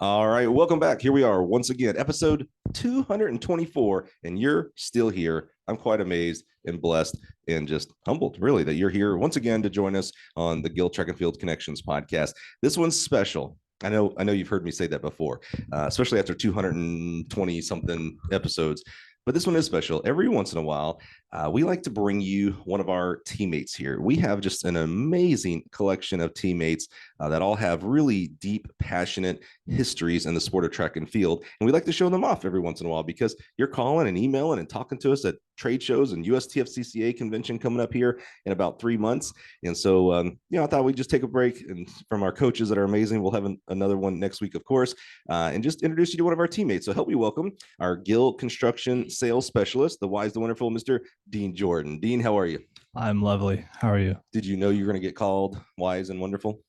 All right, welcome back. Here we are once again, episode 224, and you're still here. I'm quite amazed and blessed and just humbled, really, that you're here once again to join us on the Gill Track and Field Connections podcast. This one's special. I know you've heard me say that before, especially after 220 something episodes. But this one is special. Every once in a while, we like to bring you one of our teammates here. We have just an amazing collection of teammates that all have really deep, passionate histories in the sport of track and field. And we like to show them off every once in a while because you're calling and emailing and talking to us at trade shows and USTFCCA convention coming up here in about 3 months. And so, I thought we'd just take a break and from our coaches that are amazing. We'll have another one next week, of course, and just introduce you to one of our teammates. So help me welcome our Gill construction sales specialist, the wise, the wonderful Mr. Dean Jordan. Dean, how are you? I'm lovely. How are you? Did you know you were going to get called wise and wonderful?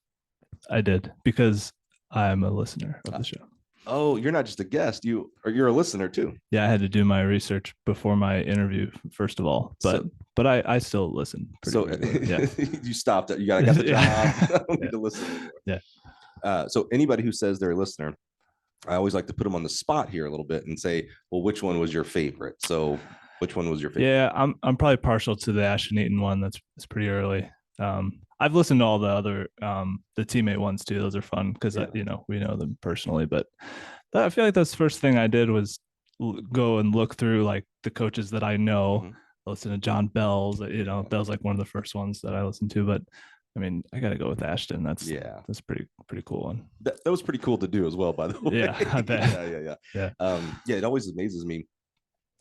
I did, because I'm a listener of the show. Oh, you're not just a guest. You're a listener too. Yeah, I had to do my research before my interview, first of all, but I still listen. So yeah. You stopped it. You got the job. I don't need to listen anymore. Yeah. So anybody who says they're a listener, I always like to put them on the spot here a little bit and say, well, which one was your favorite? So which one was your favorite? Yeah, I'm probably partial to the Ashton Eaton one. That's pretty early. I've listened to all the other the teammate ones too. Those are fun because we know them personally. But I feel like that's the first thing I did was go and look through like the coaches that I know. Mm-hmm. Listen to John Bell's. Bell's like one of the first ones that I listened to. But I mean, I got to go with Ashton. That's pretty cool one. That was pretty cool to do as well, by the way. Yeah, I bet. Yeah. It always amazes me.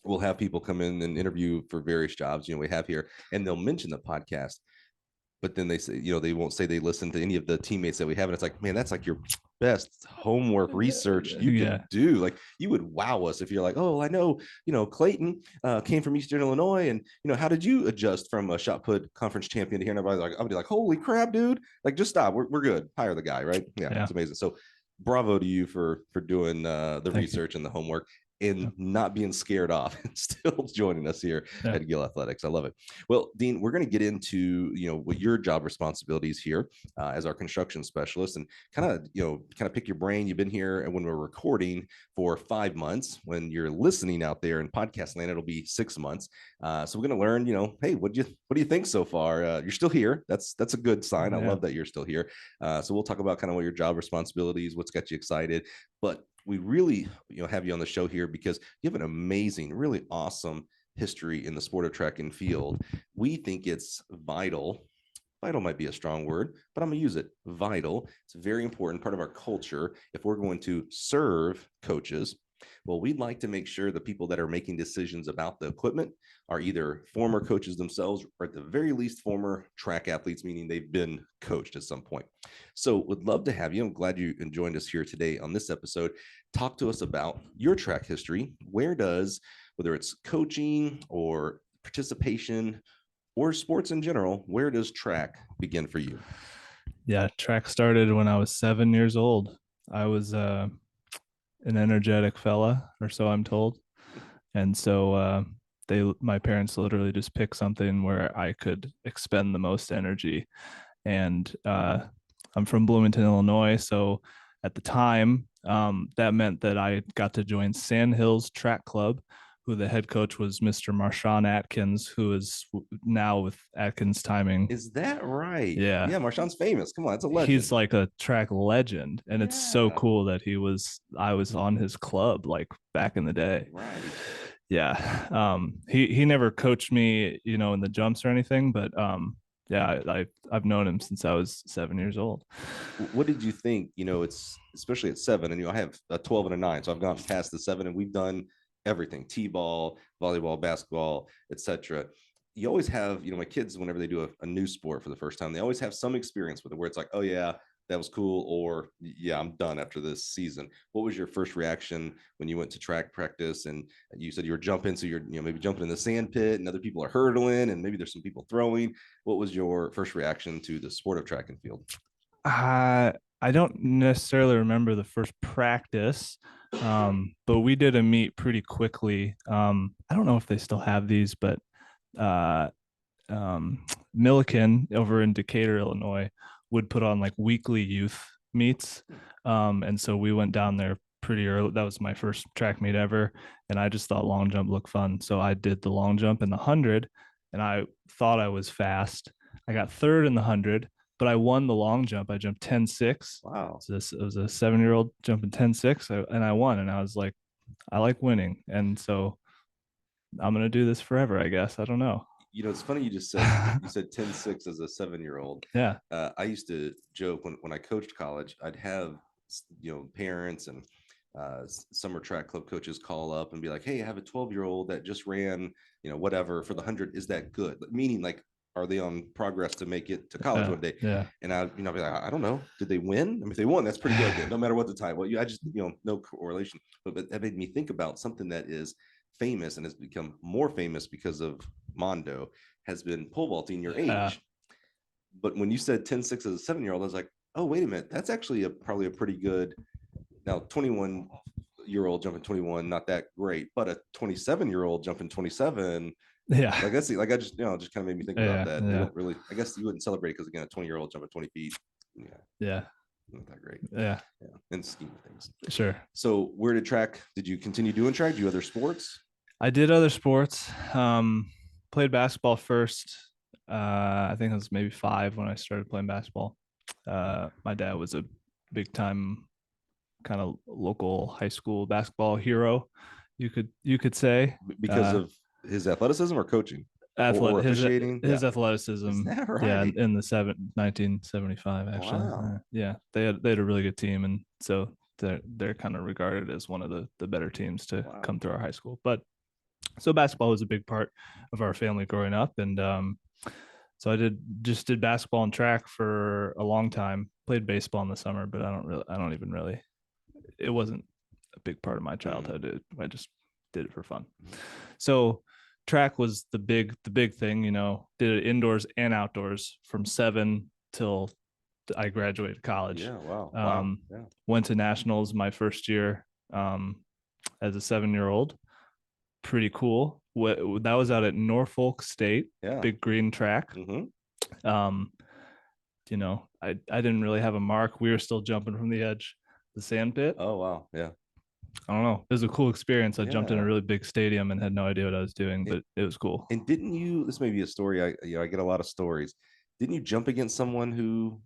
We'll have people come in and interview for various jobs, we have here, and they'll mention the podcast, but then they say, they won't say they listen to any of the teammates that we have. And it's like, man, that's like your best homework research you can do. Like, you would wow us if you're like, oh, I know, Clayton came from Eastern Illinois. And, how did you adjust from a shot put conference champion to here? And everybody's like, I'll be like, holy crap, dude. Like, just stop. We're good. Hire the guy. Right. Yeah. It's amazing. So bravo to you for doing the research and the homework. And not being scared off and still joining us here at Gill Athletics. I love it. Well, Dean, we're going to get into, what your job responsibilities here as our construction specialist and kind of pick your brain. You've been here and when we're recording for 5 months. When you're listening out there in podcast land, it'll be 6 months. So we're going to learn, hey, what do you think so far? You're still here. That's a good sign. I love that you're still here. So we'll talk about kind of what your job responsibilities, what's got you excited, but we really, have you on the show here because you have an amazing, really awesome history in the sport of track and field. We think it's vital. Vital might be a strong word, but I'm going to use it. Vital. It's a very important part of our culture. If we're going to serve coaches, well, we'd like to make sure the people that are making decisions about the equipment are either former coaches themselves or at the very least former track athletes, meaning they've been coached at some point. So would love to have you. I'm glad you joined us here today on this episode. Talk to us about your track history. Where does, whether it's coaching or participation or sports in general, where does track begin for you? Yeah, track started when I was 7 years old. I was an energetic fella, or so I'm told. And so my parents literally just picked something where I could expend the most energy. And I'm from Bloomington, Illinois. So at the time, that meant that I got to join Sand Hills Track Club, who the head coach was Mr. Marshawn Atkins, who is now with Atkins Timing. Is that right? Yeah. Yeah, Marshawn's famous. Come on, it's a legend. He's like a track legend, and it's so cool that I was on his club like back in the day. Right. Yeah. He never coached me, in the jumps or anything, but I've known him since I was 7 years old. What did you think? It's especially at 7, and I have a 12 and a 9, so I've gone past the 7, and we've done everything: t-ball, volleyball, basketball, etc. You always have, my kids, whenever they do a new sport for the first time, they always have some experience with it where it's like, oh yeah, that was cool, or yeah, I'm done after this season. What was your first reaction when you went to track practice and you said you were jumping? So you're, maybe jumping in the sand pit and other people are hurdling and maybe there's some people throwing. What was your first reaction to the sport of track and field? I don't necessarily remember the first practice, but we did a meet pretty quickly. I don't know if they still have these, but Milliken over in Decatur, Illinois, would put on like weekly youth meets. And so we went down there pretty early. That was my first track meet ever. And I just thought long jump looked fun. So I did the long jump in the 100, and I thought I was fast. I got third in the 100, but I won the long jump. I jumped 10.6. Wow. So it was a 7-year-old jumping 10.6, and I won. And I was like, I like winning. And so I'm going to do this forever, I guess. I don't know. It's funny you just said 10.6 as a 7-year-old. Yeah. I used to joke when I coached college, I'd have parents and summer track club coaches call up and be like, hey, I have a 12-year-old that just ran whatever for the 100. Is that good? Meaning, like, are they on progress to make it to college one day? Yeah. And I'd be like, I don't know, did they win? I mean, if they won, that's pretty good then, no matter what the time. Well, I just no correlation, but that made me think about something that is famous and has become more famous because of Mondo, has been pole vaulting your age. But when you said 10.6 as a 7-year-old, I was like, oh, wait a minute, that's actually probably a pretty good. Now 21-year-old jumping 21, not that great, but a 27-year-old jumping 27, yeah, like that's like I just just kind of made me think about that. Yeah. They don't really, I guess you wouldn't celebrate because again, a 20-year-old jumping 20 feet, yeah, not that great. Yeah, in scheme of things. Sure. So where did you continue doing track? Do you other sports? I did other sports. Played basketball first. I think I was maybe 5 when I started playing basketball. My dad was a big time kind of local high school basketball hero, you could say, because of his athleticism or coaching or officiating. His athleticism. Is that right? Yeah, in the 1975 actually. Wow. Yeah, they had a really good team, and so they're kind of regarded as one of the better teams to come through our high school. But so basketball was a big part of our family growing up, and so I did basketball and track for a long time. Played baseball in the summer, but I don't even really. It wasn't a big part of my childhood. I just did it for fun. So track was the big thing. Did it indoors and outdoors from 7 till I graduated college. Yeah, wow. Went to nationals my first year as a 7-year-old. Pretty cool. That was out at Norfolk State. Yeah. Big green track. I didn't really have a mark. We were still jumping from the edge, the sand pit. Oh wow, yeah. I don't know. It was a cool experience. I jumped in a really big stadium and had no idea what I was doing, but it was cool. And didn't you? This may be a story. I get a lot of stories. Didn't you jump against someone who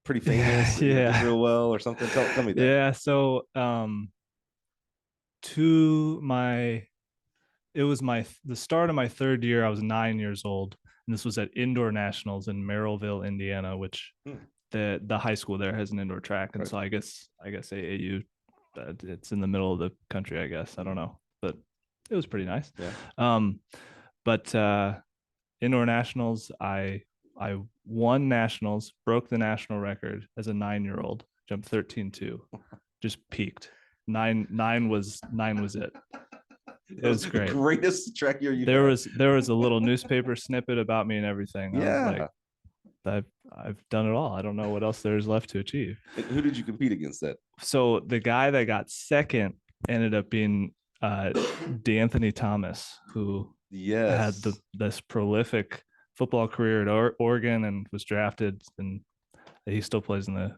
pretty famous? Yeah, did real well or something. Tell me that. Yeah. So, it was the start of my 3rd year. I was 9 years old, and this was at indoor nationals in Merrillville, Indiana, which the high school there has an indoor track, and so I guess AAU, it's in the middle of the country, I guess. I don't know, but it was pretty nice. Yeah. But indoor nationals, I won nationals, broke the national record as a 9-year-old, jumped 13.2, just peaked. Nine was it. It was great. The greatest track year you there was a little newspaper snippet about me and everything. Yeah. I was like, I've done it all. I don't know what else there's left to achieve. And who did you compete against that? So the guy that got second ended up being D'Anthony Thomas, who had this prolific football career at Oregon and was drafted, and he still plays in the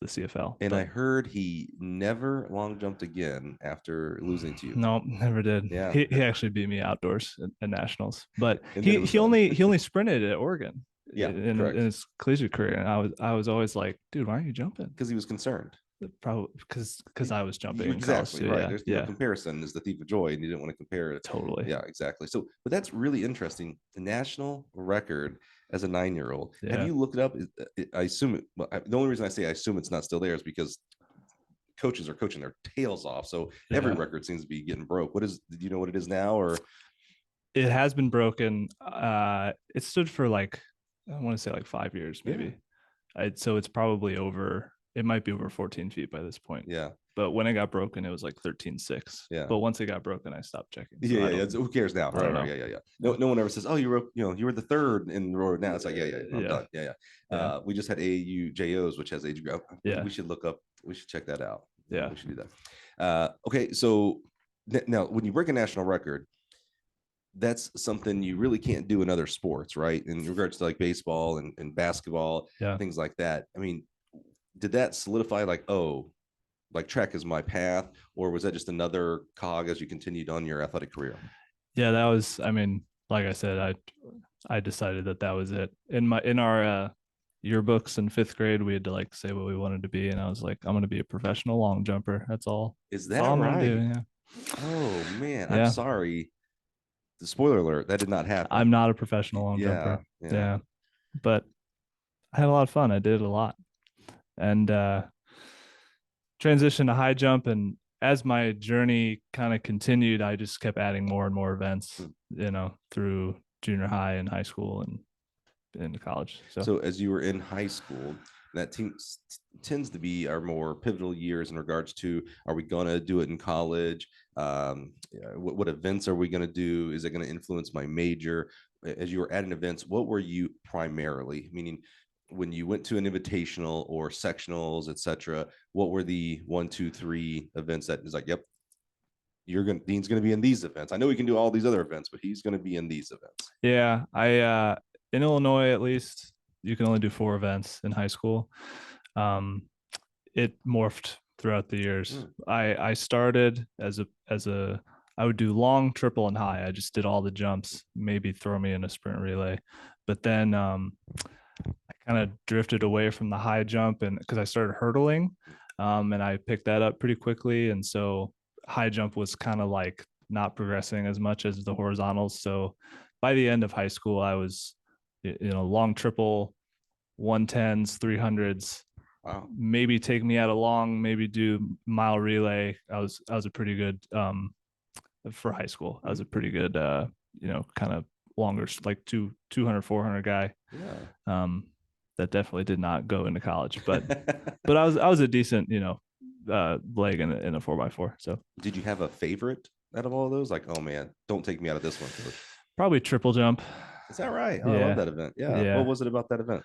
CFL. And I heard he never long jumped again after losing to you. No, never did. Yeah. He actually beat me outdoors at nationals, but he only sprinted at Oregon. Yeah, in his collegiate career, and I was always like, dude, why are you jumping? Because he was concerned. Probably because I was jumping. Exactly, in right. Yeah. There's no comparison is the thief of joy, and you didn't want to compare it. Totally. Yeah, exactly. So, but that's really interesting. The national record as a 9-year-old. Yeah. Have you looked it up? I assume it. Well, the only reason I say I assume it's not still there is because coaches are coaching their tails off. So every record seems to be getting broke. Do you know what it is now? Or it has been broken. It stood for I want to say 5 years, maybe. Yeah. So it's probably over. It might be over 14 feet by this point. Yeah. But when it got broken, it was 13.6. Yeah. But once it got broken, I stopped checking. So yeah. Who cares now? Right. Yeah. No one ever says, oh, you were the third in the road. Now it's like, I'm done. Yeah. We just had AAU JOs, which has age group. Yeah. We should check that out. Yeah. We should do that. Okay. So now when you break a national record, that's something you really can't do in other sports, right? In regards to baseball and basketball, things like that. I mean, did that solidify like, oh, like track is my path, or was that just another cog as you continued on your athletic career? Yeah, that was, I mean, like I said, I decided that that was it. In our yearbooks in 5th grade, we had to like say what we wanted to be, and I was like, I'm going to be a professional long jumper. That's all. Is That's all that I'm going to do. right? Yeah. Oh man, I'm Yeah. sorry. The spoiler alert, that did not happen. I'm not a professional long Yeah, jumper. yeah. Yeah. But I had a lot of fun. I did a lot. And transitioned to high jump, and as my journey kind of continued, I just kept adding more and more events, through junior high and high school and into college. So as you were in high school, that tends to be our more pivotal years in regards to, are we going to do it in college? What events are we going to do? Is it going to influence my major? As you were adding events, what were you primarily, meaning when you went to an invitational or sectionals, etc., what were the 1, 2, 3 events that is like, yep, Dean's going to be in these events? I know we can do all these other events, but he's going to be in these events. Yeah, I in Illinois, at least, you can only do 4 events in high school. It morphed throughout the years. I started as a I would do long, triple, and high. I just did all the jumps, maybe throw me in a sprint relay. But then I kind of drifted away from the high jump, and because I started hurdling, and I picked that up pretty quickly. And so high jump was kind of like not progressing as much as the horizontals. So by the end of high school, I was, long triple, 110s, 300s. Wow. Maybe take me out along, maybe do mile relay. I was a pretty good for high school. I was a pretty good kind of longer, like 200, 400 guy. Yeah. That definitely did not go into college, but I was a decent, leg in a 4x4. So did you have a favorite out of all of those? Like, oh man, don't take me out of this one, coach. Probably triple jump. Is that right? Oh, Yeah. I love that event. Yeah. Yeah. What was it about that event?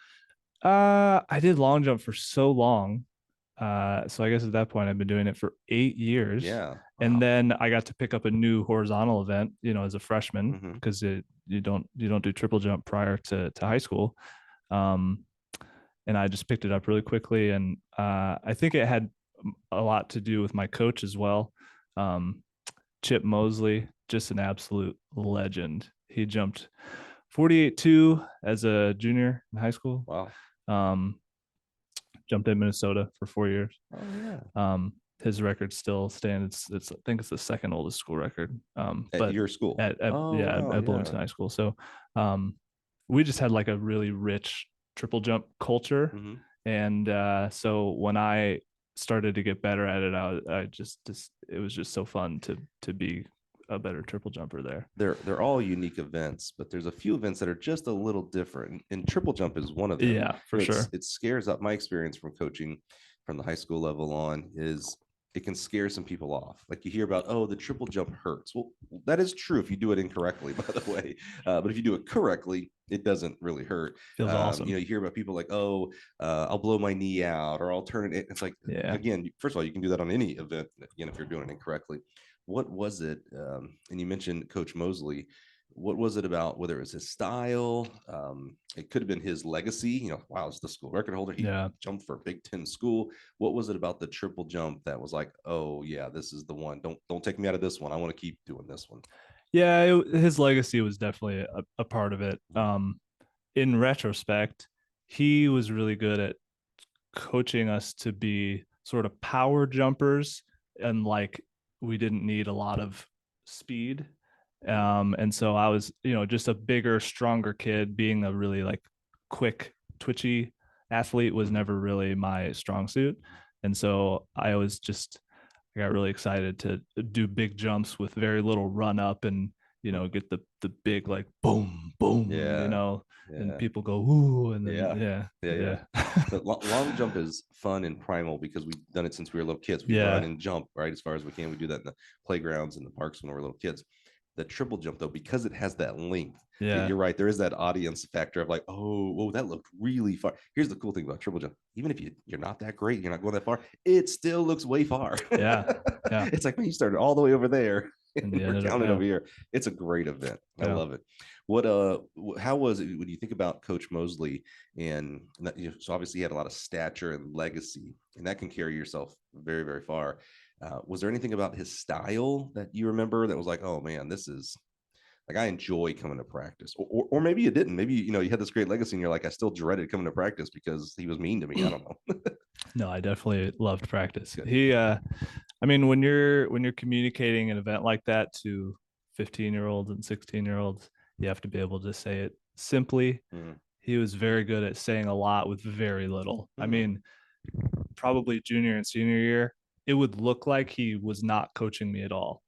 I did long jump for so long. So I guess at that point I've been doing it for 8 years. Yeah. Wow. And then I got to pick up a new horizontal event, as a freshman, because you don't do triple jump prior to high school. And I just picked it up really quickly. And I think it had a lot to do with my coach as well. Chip Mosley, just an absolute legend. He jumped 48.2 as a junior in high school. Wow. Jumped in Minnesota for 4 years. Oh yeah. His record still stands. It's I think it's the second oldest school record. At your school? At Bloomington High School. So we just had like a really rich triple jump culture. And so when I started to get better at it, I just it was just so fun to be a better triple jumper there. They're all unique events, but there's a few events that are just a little different, and triple jump is one of them. Yeah, for sure. It scares up. My experience from coaching from the high school level on is it can scare some people off. Like you hear about, oh, the triple jump hurts. Well, that is true if you do it incorrectly, by the way. But if you do it correctly, it doesn't really hurt. Feels awesome. You hear about people like, oh, I'll blow my knee out, or I'll turn it. It's like, again, first of all, you can do that on any event, if you're doing it incorrectly. What was it? And you mentioned Coach Mosley. What was it about, whether it was his style? It could have been his legacy. Wow, it's the school record holder. He jumped for a Big Ten school. What was it about the triple jump that was like, oh yeah, this is the one? Don't take me out of this one. I want to keep doing this one. Yeah, his legacy was definitely a part of it. In retrospect, he was really good at coaching us to be sort of power jumpers, and like we didn't need a lot of speed. And so I was, just a bigger, stronger kid. Being a really like quick, twitchy athlete was never really my strong suit. And so I got really excited to do big jumps with very little run up, and, get the big, like, boom, boom, and people go, ooh, and then, But long jump is fun and primal because we've done it since we were little kids. We run and jump, right, as far as we can. We do that in the playgrounds and the parks when we were little kids. The triple jump, though, because it has that length, you're right, there is that audience factor of like, oh, that looked really far. Here's the cool thing about triple jump: even if you're not that great, you're not going that far, it still looks way far. It's like when you started all the way over there and we're counting over here. It's a great event. I love it. What how was it when you think about Coach Mosley and that, so obviously he had a lot of stature and legacy, and that can carry yourself very, very far. Was there anything about his style that you remember that was like, oh man, this is like I enjoy coming to practice, or maybe you didn't. Maybe you had this great legacy, and you're like, I still dreaded coming to practice because he was mean to me. I don't know. No, I definitely loved practice. Good. I mean, when you're communicating an event like that to 15-year-olds and 16-year-olds, you have to be able to say it simply. Mm. He was very good at saying a lot with very little. I Mm. mean, probably junior and senior year, it would look like he was not coaching me at all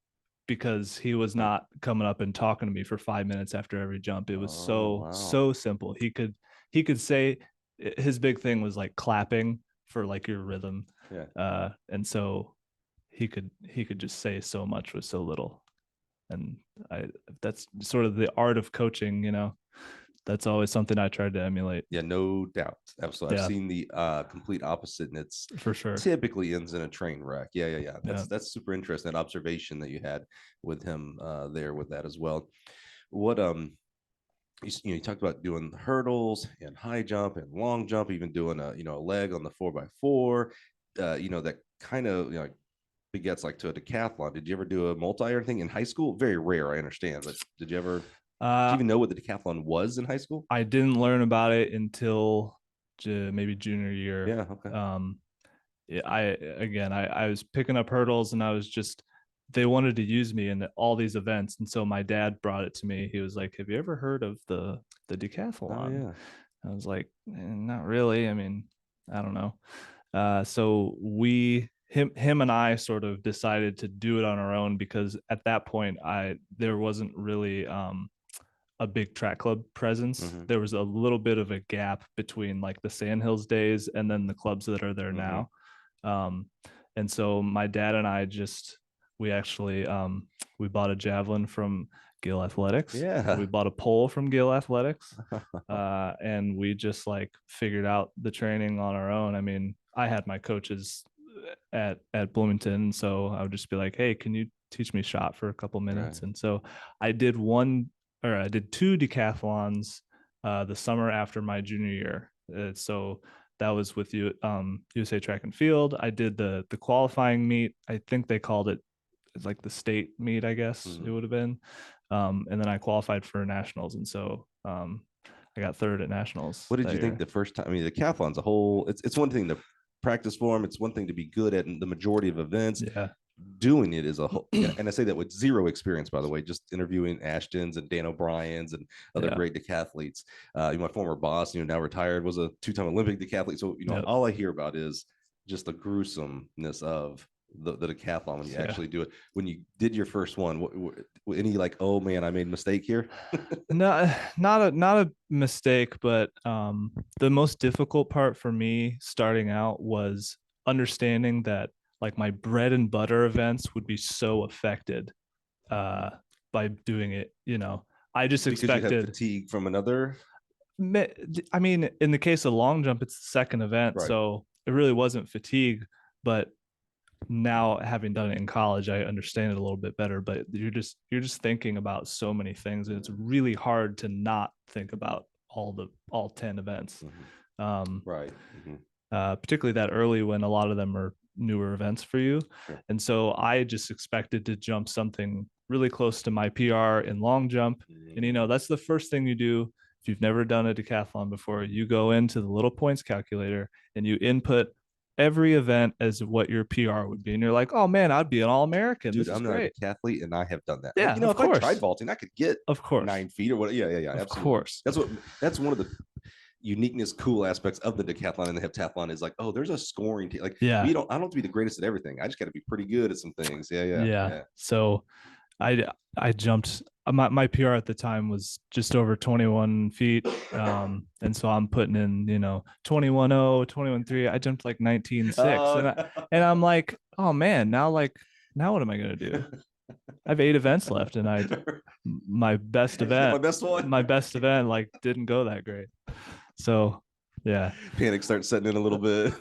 because he was not coming up and talking to me for 5 minutes after every jump. It was Wow. so simple. He could say his big thing was like clapping for like your rhythm. Yeah. And so he could just say so much with so little. And that's sort of the art of coaching, that's always something I tried to emulate. Yeah, no doubt. Absolutely. I've Yeah, seen the complete opposite, and it's for sure. typically ends in a train wreck. Yeah. Yeah. That's super interesting. That observation that you had with him there with that as well. What you talked about doing hurdles and high jump and long jump, even doing a leg on the 4x4. That kind of begets like to a decathlon. Did you ever do a multi or anything in high school? Very rare, I understand, but did you ever? Did you even know what the decathlon was in high school? I didn't learn about it until maybe junior year. Yeah. Okay. Yeah, I was picking up hurdles and they wanted to use me in all these events, and so my dad brought it to me. He was like, "Have you ever heard of the decathlon?" Oh yeah. I was like, "Not really. I mean, I don't know." So him and I sort of decided to do it on our own because at that point there wasn't really a big track club presence. Mm-hmm. There was a little bit of a gap between like the Sandhills days and then the clubs that are there now. And so my dad and I we actually we bought a javelin from Gill Athletics. Yeah. We bought a pole from Gill Athletics. And we just like figured out the training on our own. I mean, I had my coaches at Bloomington, so I would just be like, "Hey, can you teach me shot for a couple minutes?" Right. And so I did two decathlons the summer after my junior year. So that was with you, USA Track and Field. I did the qualifying meet. I think they called it like the state meet, I guess it would have been. And then I qualified for nationals, and so I got third at nationals. What did you think the first time? I mean, the decathlon's a whole. It's one thing to practice for them. It's one thing to be good at the majority of events. Yeah. Doing it is a whole, and I say that with zero experience, by the way, just interviewing Ashtons and Dan O'Brien's and other great decathletes. My former boss, now retired, was a 2-time Olympic decathlete. So, all I hear about is just the gruesomeness of the decathlon when you actually do it. When you did your first one, what any like, oh man, I made a mistake here? No, not a mistake, but the most difficult part for me starting out was understanding that like my bread and butter events would be so affected by doing it. I just because expected you had fatigue from another. I mean, in the case of long jump, it's the second event, Right. so it really wasn't fatigue. But now, having done it in college, I understand it a little bit better. But you're just thinking about so many things, and it's really hard to not think about all 10 events. Right. Particularly that early when a lot of them are newer events for you. Sure. And so I just expected to jump something really close to my PR in long jump. And that's the first thing you do. If you've never done a decathlon before, you go into the little points calculator and you input every event as what your PR would be. And you're like, oh man, I'd be an All-American. Dude, this is I'm not great. a decathlete and I have done that. Yeah, if I tried vaulting, I could get 9 feet or what. Yeah. Of Absolutely. course. That's one of the uniqueness, cool aspects of the decathlon and the heptathlon is like, oh, there's a scoring team. Like, I don't have to be the greatest at everything. I just got to be pretty good at some things. Yeah. So I jumped. My PR at the time was just over 21 feet. And so I'm putting in, 21.0, 21.3. I jumped like 19.6. And I'm like, oh man, now what am I going to do? I have 8 events left, and my best event like didn't go that great. So yeah, panic starts setting in a little bit.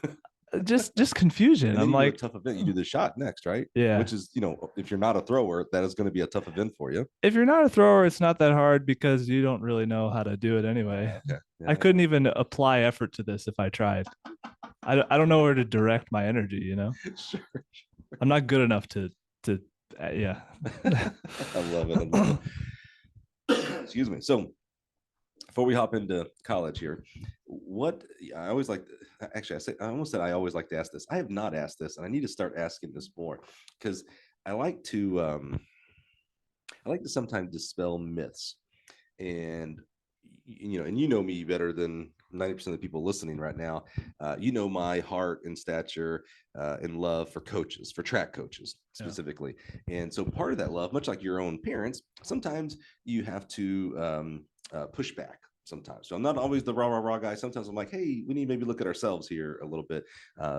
just confusion. And then I'm you do a like, tough event. You do the shot next, right? yeah. Which is, if you're not a thrower, that is going to be a tough event for you. If you're not a thrower, it's not that hard because you don't really know how to do it anyway. Okay. Yeah, I couldn't even apply effort to this if I tried. I don't know where to direct my energy, Sure. I'm not good enough to yeah. I love it. I love it. Excuse me. So before we hop into college here, what I always like, actually, I always like to ask this. I have not asked this, and I need to start asking this more because I like to sometimes dispel myths. And and me better than 90% of the people listening right now. My heart and stature and love for coaches, for track coaches specifically. Yeah. And so part of that love, much like your own parents, sometimes you have to push back sometimes. So I'm not always the rah guy. Sometimes I'm like, hey, we need to maybe look at ourselves here a little bit.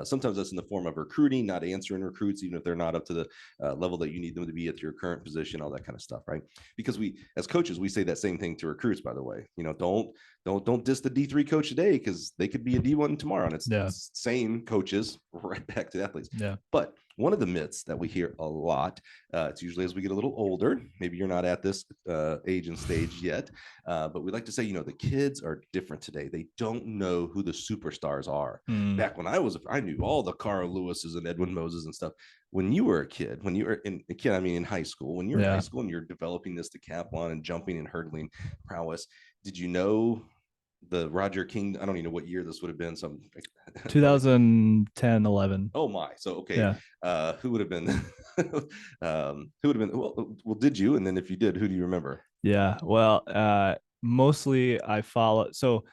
Sometimes that's in the form of recruiting, not answering recruits, even if they're not up to the level that you need them to be at your current position, all that kind of stuff, right? Because we, as coaches, we say that same thing to recruits, by the way. Don't diss the D3 coach today because they could be a D1 tomorrow. And it's same coaches right back to athletes. Yeah. But one of the myths that we hear a lot, it's usually as we get a little older, maybe you're not at this age and stage yet, but we like to say, the kids are different today. They don't know who the superstars are. Back when I knew all the Carl Lewis's and Edwin Moses and stuff. When you were a kid, when you were in high school, when you're in high school and you're developing this decathlon and jumping and hurdling prowess, did you know the Roger King? I don't even know what year this would have been. Some 2010, 11. Oh my! So okay, yeah. Who would have been? Who would have been? Well, did you? And then if you did, who do you remember? Yeah. Well, mostly I follow. So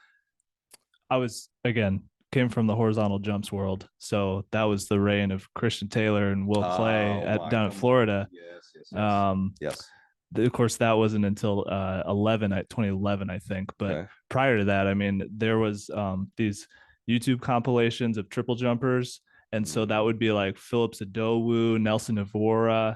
I was came from the horizontal jumps world. So that was the reign of Christian Taylor and Will Clay down in Florida. Yes. Of course, that wasn't until 2011, I think. But prior to that, I mean, there was these YouTube compilations of triple jumpers. And so that would be like Phillips Adowu, Nelson Navora.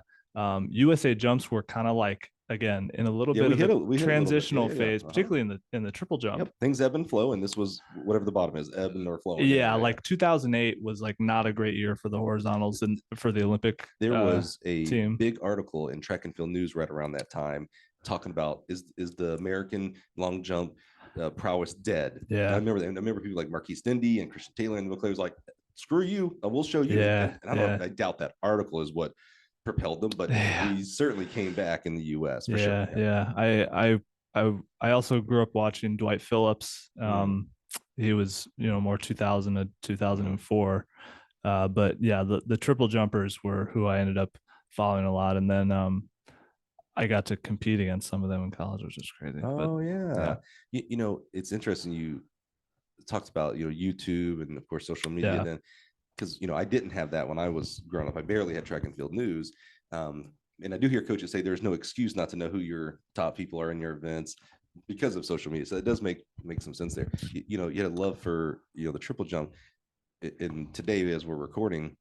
USA jumps were kind of like, again, in a little bit of a transitional phase, particularly in the triple jump. Yep. Things ebb and flow, and this was whatever the bottom is, ebb and or flowing. Yeah, like 2008 was like not a great year for the horizontals and for the Olympic. There was a big article in Track and Field News right around that time talking about is the American long jump prowess dead? Yeah, and I remember people like Marquise Dindy and Christian Taylor and McClay was like, screw you, we'll show you. Yeah, and I doubt that article is what propelled them, but we certainly came back in the U.S. for sure. Yeah. I also grew up watching Dwight Phillips. He was more 2000 to 2004, but yeah, the triple jumpers were who I ended up following a lot, and then I got to compete against some of them in college, which is crazy. Oh, yeah. It's interesting. You talked about YouTube and of course social media then. Because I didn't have that when I was growing up. I barely had Track and Field News, and I do hear coaches say there's no excuse not to know who your top people are in your events because of social media. So it does make some sense there. You had a love for the triple jump, and today as we're recording,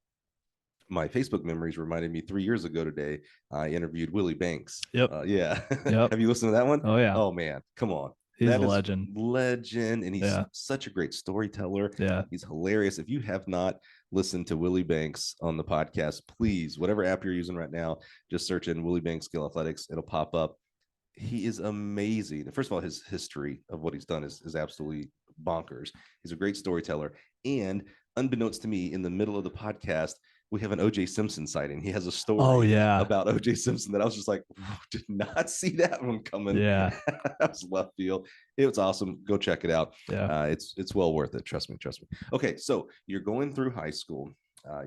my Facebook memories reminded me 3 years ago today. I interviewed Willie Banks. Yep. Yeah. Yep. Have you listened to that one? Oh yeah. Oh man, come on. He's a legend, and he's such a great storyteller. Yeah, he's hilarious. If you have not listened to Willie Banks on the podcast, please, whatever app you're using right now, just search in Willie Banks Skill Athletics. It'll pop up. He is amazing. First of all, his history of what he's done is absolutely bonkers. He's a great storyteller. And unbeknownst to me, in the middle of the podcast, we have an OJ Simpson sighting. He has a story about OJ Simpson that I was just like, did not see that one coming. Yeah. That was left field. It was awesome. Go check it out. Yeah. It's well worth it. Trust me. Okay. So you're going through high school.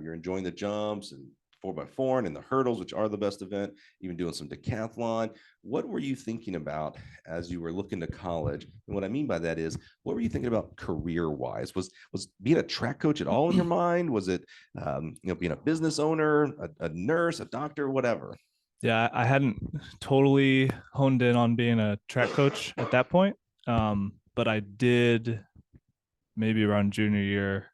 You're enjoying the jumps and 4x4 and the hurdles, which are the best event, even doing some decathlon. What were you thinking about as you were looking to college? And what I mean by that is, what were you thinking about career-wise? Was being a track coach at all in your mind? Was it, being a business owner, a nurse, a doctor, whatever? Yeah, I hadn't totally honed in on being a track coach at that point. But I did maybe around junior year,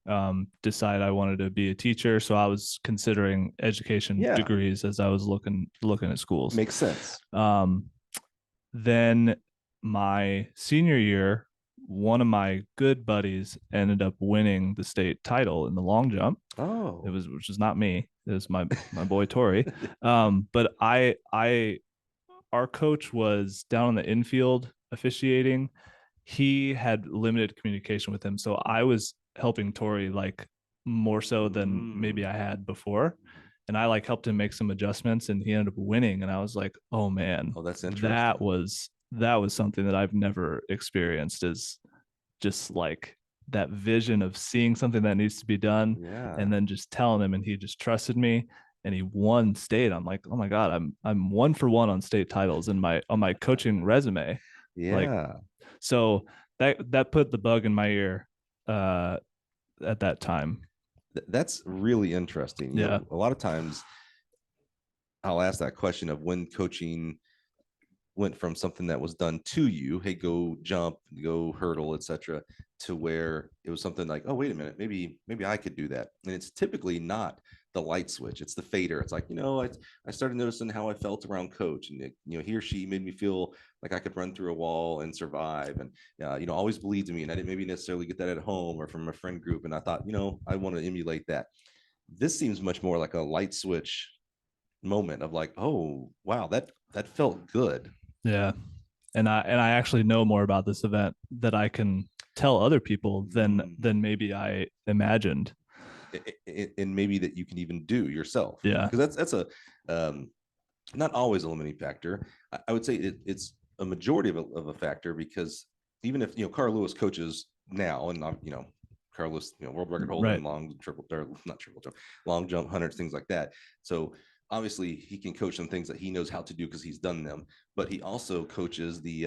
decide I wanted to be a teacher. So I was considering education degrees as I was looking at schools. Makes sense. Then my senior year one of my good buddies ended up winning the state title in the long jump. Oh, Which is not me. It was my boy Tori. But our coach was down on the infield officiating. He had limited communication with him, so I was helping Tori like more so than maybe I had before. And I like helped him make some adjustments, and he ended up winning. And I was like, oh man, oh, that's interesting. that was something that I've never experienced, is just like that vision of seeing something that needs to be done Yeah. and then just telling him, and he just trusted me and he won state. I'm like, oh my God, I'm 1 for 1 on state titles in my coaching resume. Like, Yeah. so that put the bug in my ear uh at that time. That's really interesting. Yeah. A lot of times I'll ask that question of when coaching went from something that was done to you, hey, go jump, go hurdle, etc., to where it was something like, oh, wait a minute, maybe I could do that. And it's typically not the light switch, it's the fader. It's like, I started noticing how I felt around coach, and he or she made me feel like I could run through a wall and survive, and always believed in me. And I didn't maybe necessarily get that at home or from a friend group, and I thought, I want to emulate that. This seems much more like a light switch moment of like, oh wow, that felt good. Yeah. And I actually know more about this event that I can tell other people than maybe I imagined. And maybe that you can even do yourself, Yeah. because that's a not always a limiting factor. I would say it's a majority of a factor, because even if Carl Lewis coaches now, and Carl Lewis, world record holder in Right. long triple, or not triple jump, long jump, hundreds, things like that. So obviously he can coach some things that he knows how to do because he's done them, but he also coaches the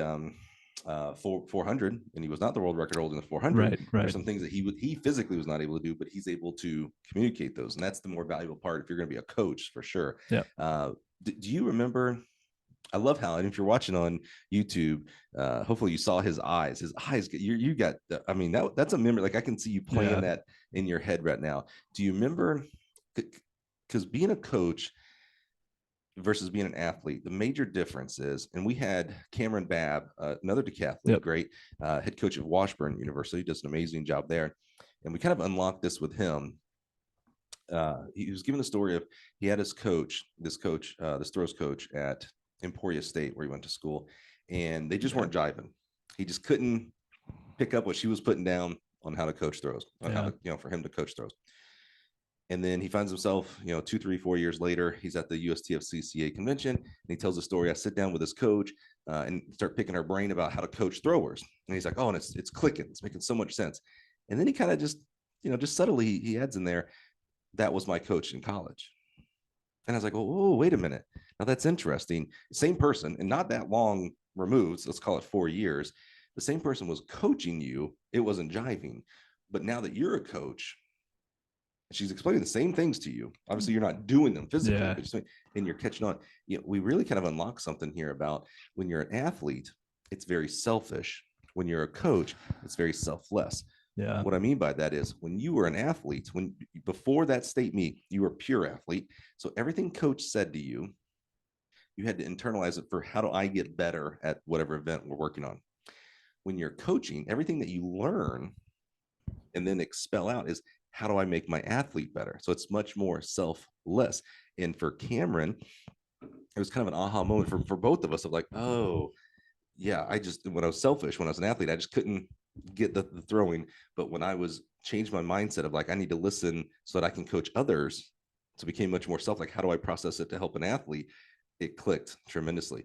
400, and he was not the world record holder in the 400. Right. There's Right. some things that he physically was not able to do, but he's able to communicate those, and that's the more valuable part if you're going to be a coach, for sure. Yeah. Do you remember? I love how, and if you're watching on YouTube, hopefully you saw his eyes. His eyes, you got. I mean, that's a memory. Like, I can see you playing that in your head right now. Do you remember? Because being a coach versus being an athlete, the major difference is, and we had Cameron Babb, another decathlete, great head coach at Washburn University, does an amazing job there, and we kind of unlocked this with him. He was given the story of, he had his coach, this throws coach at Emporia State, where he went to school, and they just weren't jiving. He just couldn't pick up what she was putting down on how to coach throws, on how to, for him to coach throws. And then he finds himself, 2, 3, 4 years later, he's at the USTFCCA convention, and he tells the story. I sit down with his coach and start picking her brain about how to coach throwers. And he's like, oh, and it's clicking. It's making so much sense. And then he kind of just subtly, he adds in there, that was my coach in college. And I was like, oh, wait a minute. Now that's interesting. Same person, and not that long removed, so let's call it 4 years. The same person was coaching you. It wasn't jiving. But now that you're a coach, she's explaining the same things to you. Obviously, you're not doing them physically, but and you're catching on. We really kind of unlock something here about, when you're an athlete, it's very selfish. When you're a coach, it's very selfless. Yeah. What I mean by that is, when you were an athlete, before that state meet, you were a pure athlete. So everything coach said to you, you had to internalize it for, how do I get better at whatever event we're working on? When you're coaching, everything that you learn and then expel out is, how do I make my athlete better? So it's much more selfless. And for Cameron, it was kind of an aha moment for both of us of like, oh, yeah, when I was selfish, when I was an athlete, I just couldn't get the throwing. But when I was changed my mindset of like, I need to listen so that I can coach others, so it became much more self, like, how do I process it to help an athlete? It clicked tremendously.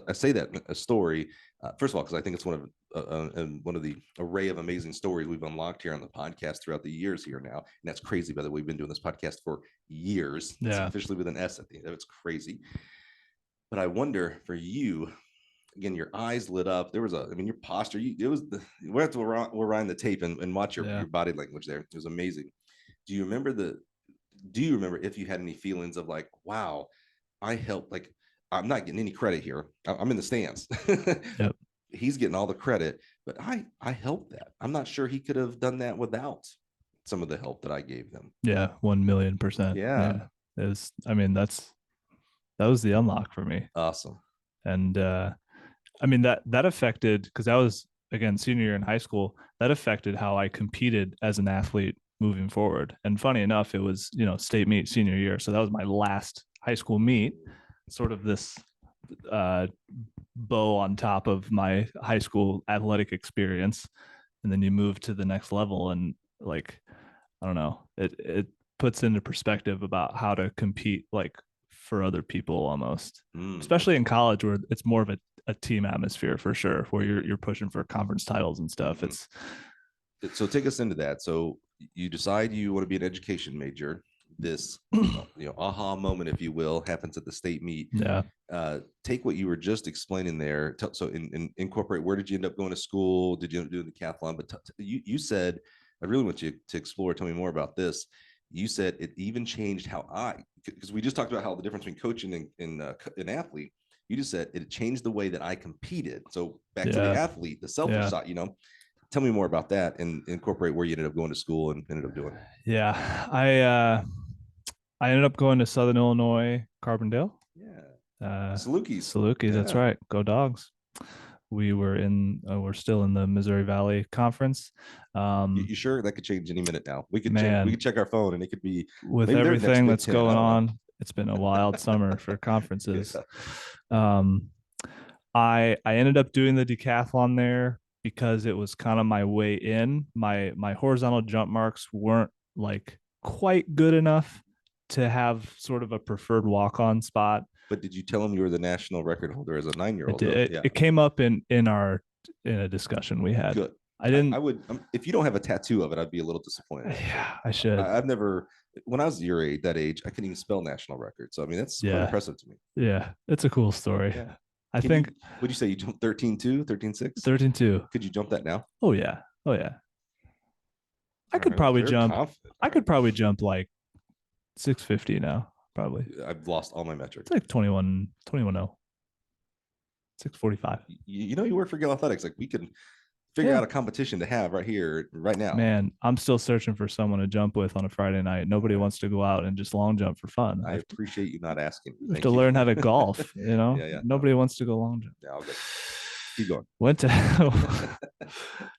I say that a story, first of all, because I think it's one of the array of amazing stories we've unlocked here on the podcast throughout the years here now. And that's crazy, by the way. We've been doing this podcast for years. It's officially with an S at the end. It's crazy. But I wonder for you, again, your eyes lit up. There was your posture. We have to rewind the tape and watch your body language there. It was amazing. Do you remember if you had any feelings of like, wow, I helped, like, I'm not getting any credit here. I'm in the stands. Yep. He's getting all the credit, but I helped that. I'm not sure he could have done that without some of the help that I gave them. Yeah, 1,000,000%. Yeah. It was, that was the unlock for me. Awesome. And that affected, because again, senior year in high school, that affected how I competed as an athlete moving forward. And funny enough, it was, state meet senior year. So that was my last high school meet, sort of this uh, bow on top of my high school athletic experience. And then you move to the next level, and like, I don't know, it puts into perspective about how to compete like for other people almost, especially in college where it's more of a team atmosphere for sure, where you're pushing for conference titles and stuff. So take us into that. So you decide you want to be an education major. This aha moment, if you will, happens at the state meet. Yeah. Take what you were just explaining there. So incorporate, where did you end up going to school? Did you end up doing the decathlon? But you said, I really want you to explore. Tell me more about this. You said it even changed how because we just talked about how the difference between coaching and an athlete. You just said it changed the way that I competed. So back to the athlete, the selfish side, tell me more about that and incorporate where you ended up going to school and ended up doing. Yeah. I ended up going to Southern Illinois, Carbondale. Yeah. Salukis, that's right. Go Dogs. We're still in the Missouri Valley Conference. You sure that could change any minute now? We could check our phone and it could be with everything that's going on. It's been a wild summer for conferences. Yeah. I ended up doing the decathlon there because it was kind of my way in. My horizontal jump marks weren't like quite good enough to have sort of a preferred walk-on spot. But did you tell him you were the national record holder as a 9-year-old? It came up in a discussion we had. Good. I would, if you don't have a tattoo of it, I'd be a little disappointed. Yeah, I should. I've never, when I was your age, that age, I couldn't even spell national record. So, I mean, that's quite impressive to me. Yeah. It's a cool story. Yeah. I think. Would you say you jumped 13.2, 13.6? 13.2. Could you jump that now? Oh, yeah. I could probably jump. I could probably jump like 650 now. Probably. I've lost all my metrics. It's like 21, 645. You work for Gill Athletics. Like, we can figure out a competition to have right here, right now. Man, I'm still searching for someone to jump with on a Friday night. Nobody wants to go out and just long jump for fun. I appreciate you not asking. You have to learn how to golf, Nobody wants to go long jump. Yeah, I'll go. Keep going. Went to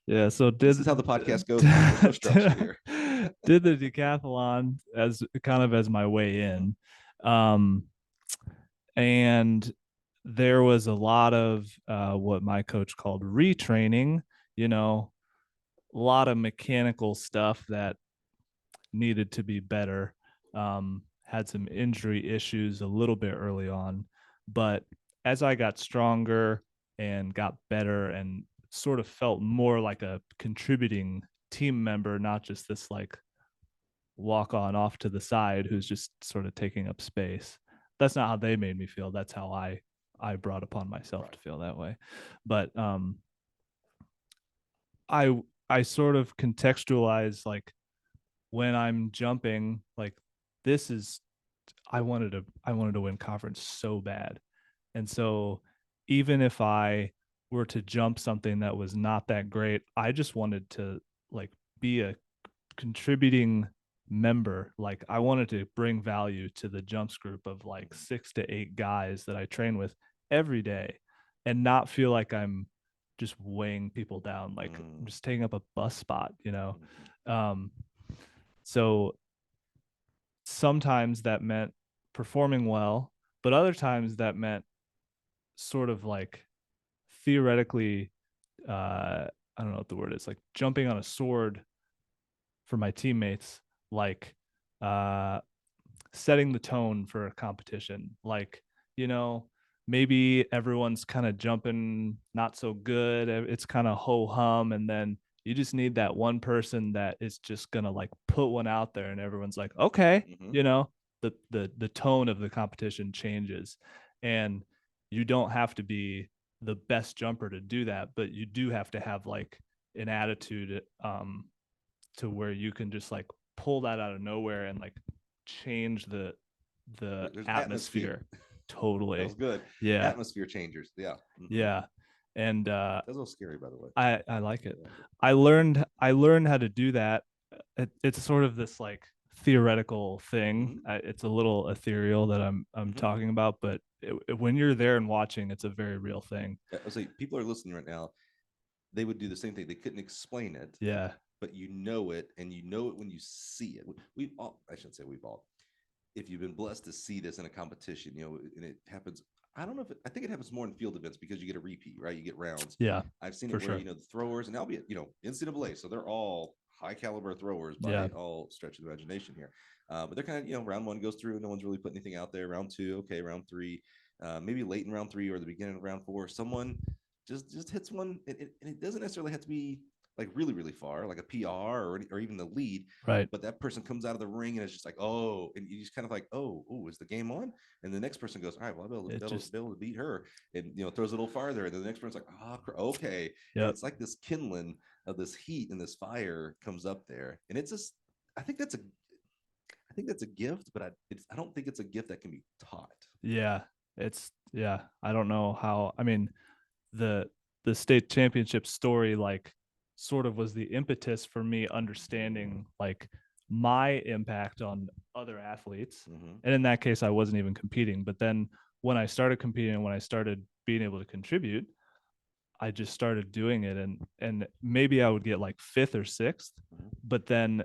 yeah, so this is how the podcast goes. Did the decathlon as my way in. And there was a lot of what my coach called retraining, a lot of mechanical stuff that needed to be better. Had some injury issues a little bit early on, but as I got stronger and got better and sort of felt more like a contributing team member, not just this like walk on off to the side who's just sort of taking up space. That's not how they made me feel. That's how I brought upon myself to feel that way. But I sort of contextualize like when I'm jumping, like this is I wanted to win conference so bad. And so even if I were to jump something that was not that great, I just wanted to like be a contributing member. Like I wanted to bring value to the jumps group of like 6 to 8 guys that I train with every day and not feel like I'm just weighing people down. Like I'm just taking up a bus spot, So sometimes that meant performing well, but other times that meant sort of like theoretically, I don't know what the word is, like jumping on a sword for my teammates, like setting the tone for a competition. Like, maybe everyone's kind of jumping not so good. It's kind of ho hum. And then you just need that one person that is just going to like put one out there and everyone's like, okay, the tone of the competition changes. And you don't have to be the best jumper to do that, but you do have to have like an attitude to where you can just like pull that out of nowhere and like change the atmosphere. Totally. That was good. Yeah. Atmosphere changers. Yeah. Yeah. And that's a little scary, by the way. I like it. I learned how to do that. It's sort of this like theoretical thing. It's a little ethereal that I'm talking about, but when you're there and watching, it's a very real thing. I was like, people are listening right now. they would do the same thing. They couldn't explain it, Yeah. but you know it, and you know it when you see it. We've all, I shouldn't say we've all, if you've been blessed to see this in a competition, and it happens. I don't know if I think it happens more in field events because you get a repeat, right? You get rounds. Yeah. I've seen For it where, sure. the throwers, and albeit, NCAA, so they're all high caliber throwers by Yeah. all stretch of the imagination here. But they're kind of, round one goes through, no one's really putting anything out there. Round two, okay, round three, maybe late in round three or the beginning of round four, someone just hits one, and it doesn't necessarily have to be like really, really far, like a PR or even the lead. Right. But that person comes out of the ring and it's just like, oh, and you just kind of like, oh, is the game on? And the next person goes, all right, well, I'll be able to beat her, and throws a little farther, and then the next person's like, oh, okay. Yep. And it's like this kindling of this heat and this fire comes up there, and it's just, I think that's a gift, but I don't think it's a gift that can be taught. Yeah. I don't know how. I mean, the state championship story like sort of was the impetus for me understanding like my impact on other athletes. Mm-hmm. And in that case, I wasn't even competing. But then when I started competing and when I started being able to contribute, I just started doing it, and maybe I would get like fifth or sixth, Mm-hmm. but then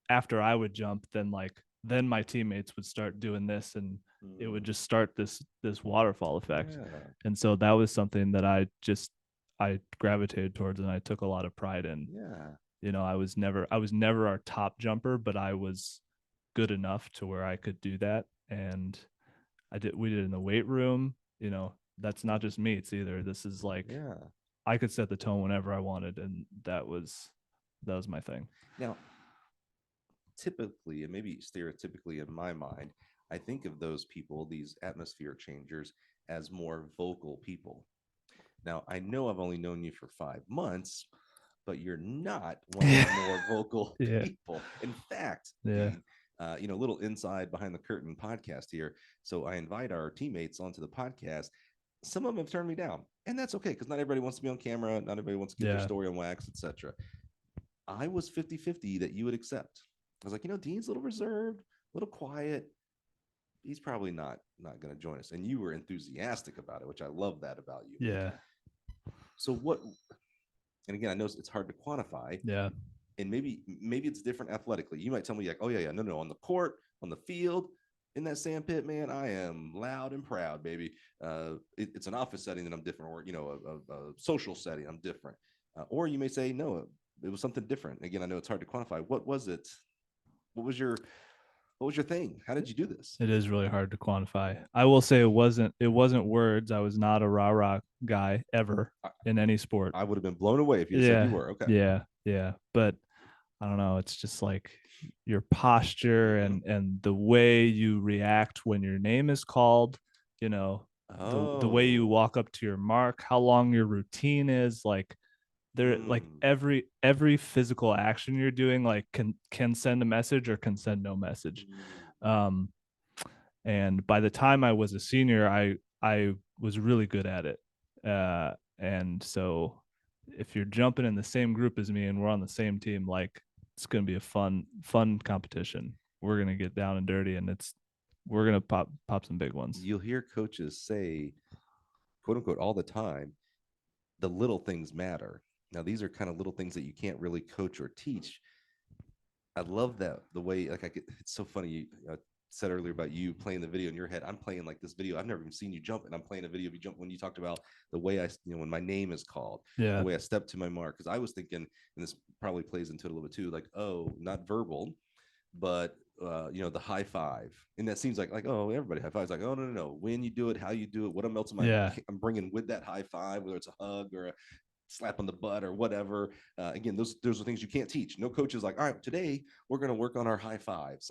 after I would jump, then my teammates would start doing this, and it would just start this waterfall effect. Yeah. And so that was something that I gravitated towards, and I took a lot of pride in. Yeah. I was never our top jumper, but I was good enough to where I could do that. And we did it in the weight room. That's not just meets either. This is like, Yeah. I could set the tone whenever I wanted, and that was my thing. Now, typically, and maybe stereotypically in my mind, I think of those people, these atmosphere changers, as more vocal people. Now, I know I've only known you for 5 months, but you're not one of the more vocal people. In fact, Dean, little inside behind the curtain podcast here. So I invite our teammates onto the podcast. Some of them have turned me down, and that's okay, because not everybody wants to be on camera. Not everybody wants to get their story on wax, etc. I was 50-50 that you would accept. I was like, Dean's a little reserved, a little quiet. He's probably not going to join us. And you were enthusiastic about it, which I love that about you. Yeah. So what, and again, I know it's hard to quantify. Yeah. And maybe it's different athletically. You might tell me like, oh yeah, no, on the court, on the field, in that sand pit, man, I am loud and proud, baby. It's an office setting that I'm different, or a social setting, I'm different. Or you may say, no, it was something different. Again, I know it's hard to quantify. What was it? What was your thing? How did you do this? It is really hard to quantify. I will say it wasn't words. I was not a rah-rah guy ever in any sport. I would have been blown away if you said you were. Okay. Yeah. But I don't know. It's just like your posture and the way you react when your name is called, the way you walk up to your mark, how long your routine is, like like every physical action you're doing like can send a message or can send no message. And by the time I was a senior, I was really good at it. And so if you're jumping in the same group as me and we're on the same team, like it's going to be a fun competition. We're going to get down and dirty, and we're going to pop some big ones. You'll hear coaches say, quote unquote, all the time, the little things matter. Now, these are kind of little things that you can't really coach or teach. I love that, the way, like, it's so funny. You said earlier about you playing the video in your head. I'm playing like this video. I've never even seen you jump, and I'm playing a video of you jump when you talked about the way when my name is called, the way I step to my mark. Because I was thinking, and this probably plays into it a little bit too, like, oh, not verbal, but the high five. And that seems like, oh, everybody high fives. Like, oh, no. When you do it, how you do it, what I'm I'm bringing with that high five, whether it's a hug or a slap on the butt or whatever. Again, those are things you can't teach. No coach is like, all right, today we're going to work on our high fives.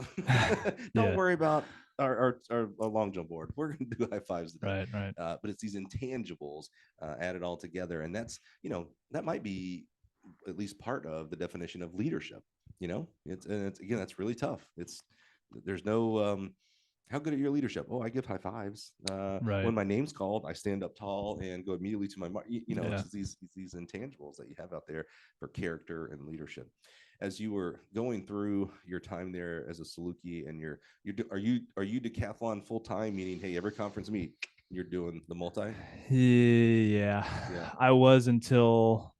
Don't worry about our long jump board. We're going to do high fives today. Right. But it's these intangibles added all together. And that's, that might be at least part of the definition of leadership. It's again, that's really tough. There's no, how good at your leadership? Oh, I give high fives. When my name's called, I stand up tall and go immediately to my mark. It's these intangibles that you have out there for character and leadership. As you were going through your time there as a Saluki, and are you decathlon full time? Meaning, hey, every conference meet, you're doing the multi? Yeah. Yeah. I was until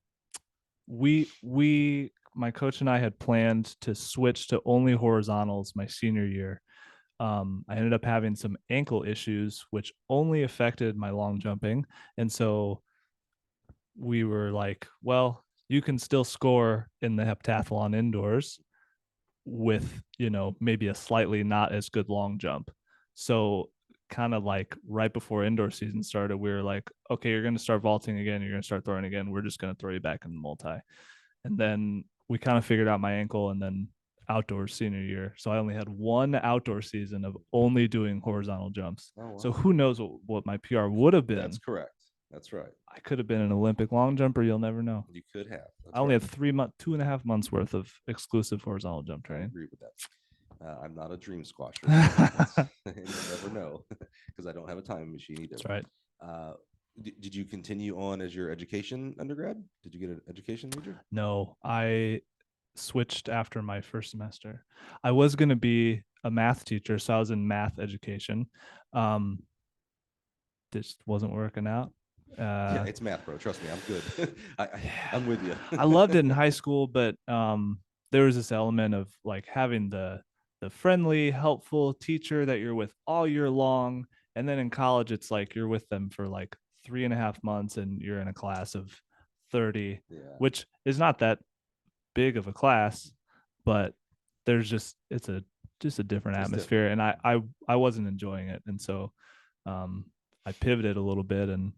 my coach and I had planned to switch to only horizontals my senior year. I ended up having some ankle issues, which only affected my long jumping. And so we were like, well, you can still score in the heptathlon indoors with, maybe a slightly not as good long jump. So kind of like right before indoor season started, we were like, okay, you're going to start vaulting again. You're going to start throwing again. We're just going to throw you back in the multi. And then we kind of figured out my ankle and then outdoor senior year. So I only had one outdoor season of only doing horizontal jumps. Oh, wow. So who knows what my PR would have been. That's correct. That's right. I could have been an Olympic long jumper. You'll never know. You could have. That's I only right. have 2.5 months worth of exclusive horizontal jump I training. agree with that. I'm not a dream squasher. So you never know because I don't have a time machine either. That's right. Did you continue on as your education undergrad? Did you get an education major? No, I switched after my first semester. I was going to be a math teacher, so I was in math education. This wasn't working out. Yeah, it's math, bro. Trust me, I'm good. I'm with you. I loved it in high school, but there was this element of like having the friendly, helpful teacher that you're with all year long, and then in college, it's like you're with them for like 3.5 months, and you're in a class of 30, Yeah. which is not that big of a class, but there's just it's a different atmosphere, and I wasn't enjoying it, and so I pivoted a little bit and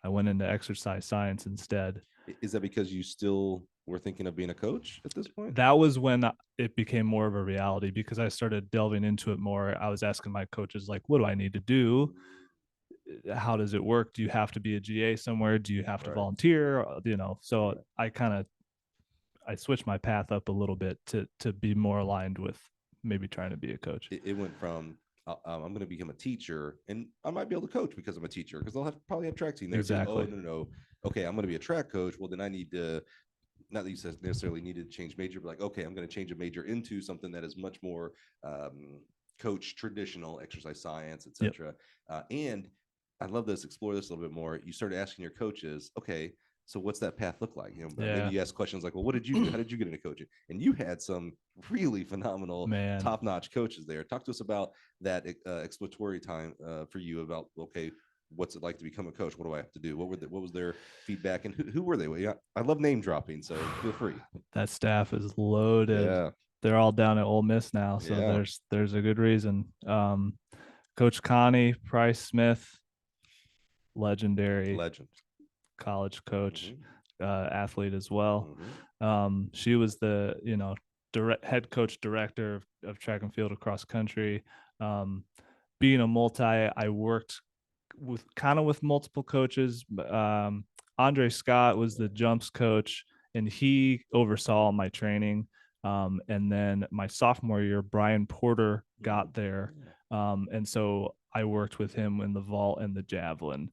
I went into exercise science instead. Is that because you still were thinking of being a coach at this point? That was when it became more of a reality because I started delving into it more. I was asking my coaches, like, what do I need to do? How does it work? Do you have to be a GA somewhere? Do you have to volunteer? So I switched my path up a little bit to be more aligned with maybe trying to be a coach. It went from I'm going to become a teacher and I might be able to coach because I'm a teacher because they'll probably have track team there. Exactly. No. Okay, I'm going to be a track coach. Well, then I need to, not that you necessarily needed to change major, but like, okay, I'm going to change a major into something that is much more coach traditional exercise science, etc. Yep. And I love this. Explore this a little bit more. You started asking your coaches, okay, so what's that path look like? Maybe you ask questions like, well, what did you do? How did you get into coaching? And you had some really phenomenal, top-notch coaches there. Talk to us about that exploratory time for you about, okay, what's it like to become a coach? What do I have to do? What was their feedback and who were they? Well, I love name dropping, so feel free. That staff is loaded. Yeah. They're all down at Ole Miss now, so there's a good reason. Coach Connie Price Smith, legendary legend, college coach, athlete as well. She was the head coach director of track and field across country. Being a multi, I worked with multiple coaches. Andre Scott was the jumps coach, and he oversaw my training. And then my sophomore year, Brian Porter got there, and so I worked with him in the vault and the javelin.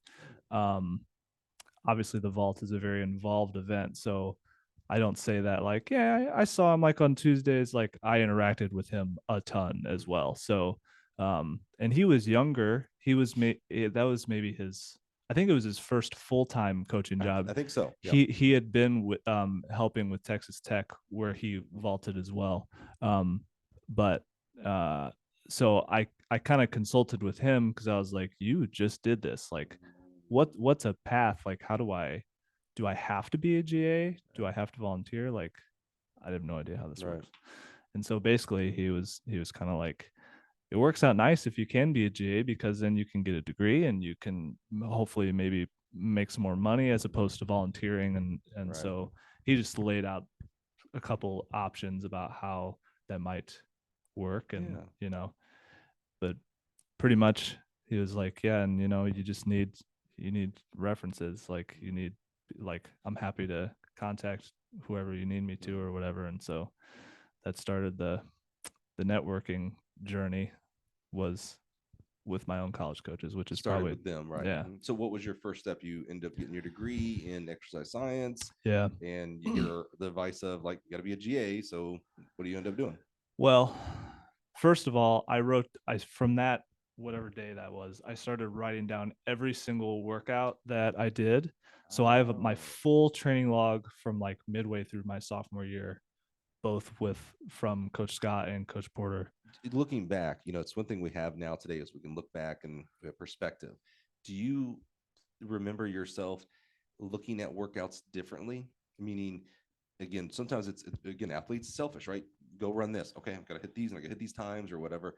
Obviously the vault is a very involved event, so I don't say that like, yeah, I saw him like on Tuesdays. Like I interacted with him a ton as well. So and he was younger. He was that was maybe I think it was his first full-time coaching job. I think so. Yep. He had been with helping with Texas Tech where he vaulted as well. But so I kind of consulted with him because I was like, you just did this, like what's a path? Like, do I have to be a GA? Do I have to volunteer? Like, I have no idea how this works. And so basically he was kind of like, it works out nice if you can be a GA because then you can get a degree and you can hopefully maybe make some more money as opposed to volunteering. And so he just laid out a couple options about how that might work. And, but pretty much he was like, yeah. And, you need references. Like I'm happy to contact whoever you need me to or whatever. And so that started the networking journey, was with my own college coaches, which is started with them, right? Yeah. So what was your first step? You end up getting your degree in exercise science. Yeah. And you hear the advice of like, you got to be a GA. So what do you end up doing? Well, first of all, from that whatever day that was, I started writing down every single workout that I did. So I have my full training log from like midway through my sophomore year, both with from Coach Scott and Coach Porter. Looking back, it's one thing we have now today is we can look back and have perspective. Do you remember yourself looking at workouts differently? Meaning, again, sometimes it's again, athletes selfish, right? Go run this. Okay, I'm gonna hit these and I gotta hit these times or whatever.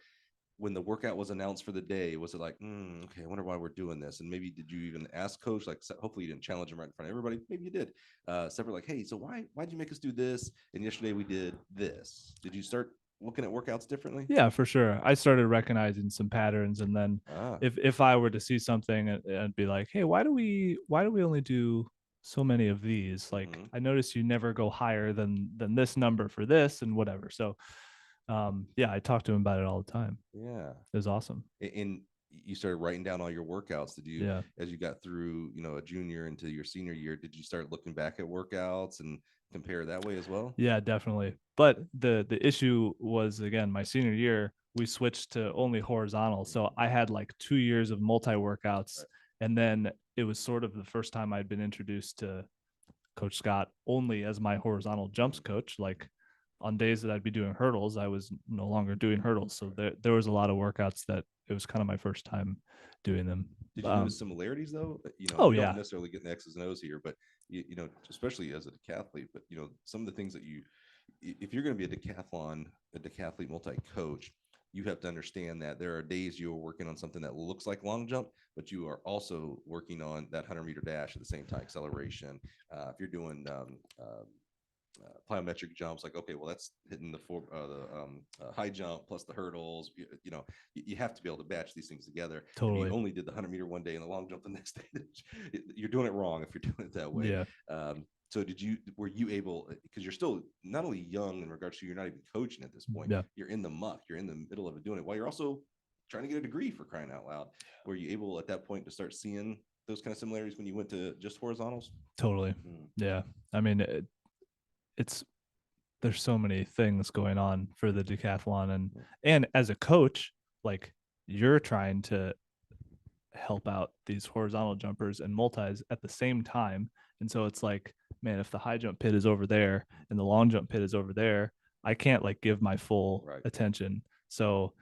When the workout was announced for the day, was it like, okay, I wonder why we're doing this? And maybe did you even ask coach, like, hopefully you didn't challenge him right in front of everybody. Maybe you did. Separate, like, hey, so why'd you make us do this? And yesterday we did this. Did you start looking at workouts differently? Yeah, for sure. I started recognizing some patterns, and then if I were to see something and be like, hey, why do we only do so many of these? Like, I noticed you never go higher than this number for this and whatever. So yeah, I talked to him about it all the time. Yeah, it was awesome. And you started writing down all your workouts. Did you, Yeah. as you got through, a junior into your senior year, did you start looking back at workouts and compare that way as well? Yeah, definitely. But the issue was, again, my senior year, we switched to only horizontal. So I had like 2 years of multi workouts. Right. And then it was sort of the first time I'd been introduced to Coach Scott only as my horizontal jumps coach. Like, on days that I'd be doing hurdles, I was no longer doing hurdles. So there was a lot of workouts that it was kind of my first time doing them. Did you notice similarities though? Oh, we yeah. don't necessarily get in X's and O's here, but especially as a decathlete, but some of the things that if you're going to be a decathlete multi-coach, you have to understand that there are days you are working on something that looks like long jump, but you are also working on that 100-meter dash at the same time, acceleration. If you're doing plyometric jumps, like, okay, well, that's hitting the high jump plus the hurdles. You have to be able to batch these things together. Totally. If you only did the 100-meter one day and the long jump the next day, you're doing it wrong if you're doing it that way. Yeah. So were you able, because you're still not only young in regards to, you're not even coaching at this point. Yeah. You're in the muck, you're in the middle of it doing it while you're also trying to get a degree, for crying out loud. Were you able at that point to start seeing those kind of similarities when you went to just horizontals? Totally. Yeah. I mean, there's so many things going on for the decathlon, and as a coach, like, you're trying to help out these horizontal jumpers and multis at the same time. And so it's like, man, if the high jump pit is over there and the long jump pit is over there, I can't like give my full attention. So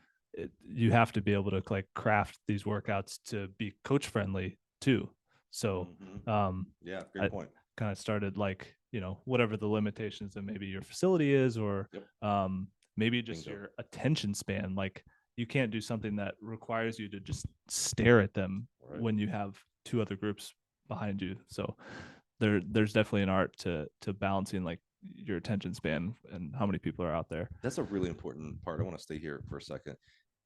you have to be able to like craft these workouts to be coach friendly too. So yeah, great point. Kind of started like, whatever the limitations of maybe your facility is, or maybe just your attention span. Like, you can't do something that requires you to just stare at them when you have two other groups behind you. So there's definitely an art to balancing like your attention span and how many people are out there. That's a really important part. I want to stay here for a second.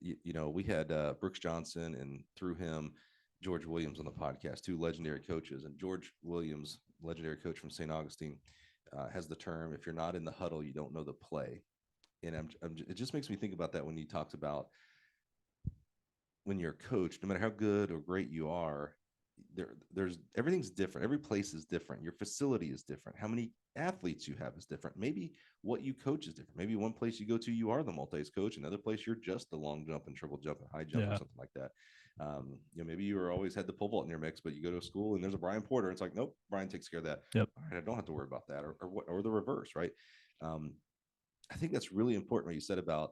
We had Brooks Johnson, and through him, George Williams on the podcast, two legendary coaches. And George Williams, legendary coach from St. Augustine, has the term, if you're not in the huddle, you don't know the play. And it just makes me think about that when he talks about when you're a coach, no matter how good or great you are, there's everything's different. Every place is different. Your facility is different. How many athletes you have is different. Maybe what you coach is different. Maybe one place you go to, you are the multis coach. Another place, you're just the long jump and triple jump and high jump or something like that. Maybe you were always had the pole vault in your mix, but you go to a school and there's a Brian Porter. It's like, nope, Brian takes care of that. Yep. All right, I don't have to worry about that, or the reverse, right? I think that's really important what you said about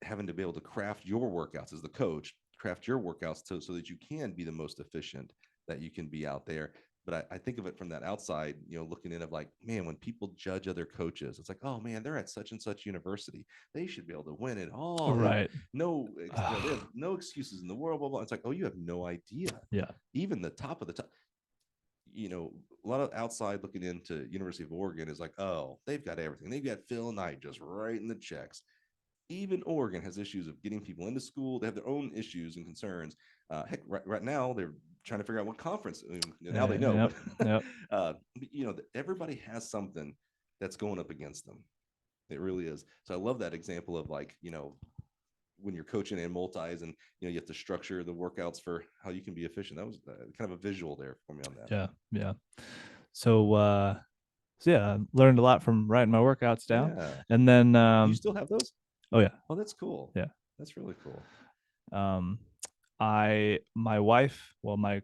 having to be able to craft your workouts as the coach, craft your workouts so that you can be the most efficient that you can be out there. But I think of it from that outside, looking in of like, man, when people judge other coaches, it's like, oh man, they're at such and such university, they should be able to win it all. Right. No, they have no excuses in the world, blah, blah. It's like, oh, you have no idea. Yeah. Even the top of the top, a lot of outside looking into University of Oregon is like, oh, they've got everything. They've got Phil Knight just writing the checks. Even Oregon has issues of getting people into school. They have their own issues and concerns. Heck, right now they're trying to figure out what conference. Now they know. Everybody has something that's going up against them. It really is. So I love that example of like, when you're coaching and multis, and you have to structure the workouts for how you can be efficient. That was kind of a visual there for me on that. Yeah. So yeah, I learned a lot from writing my workouts down. Yeah. And then you still have those? Oh yeah. Oh, that's cool. Yeah. That's really cool. Um, my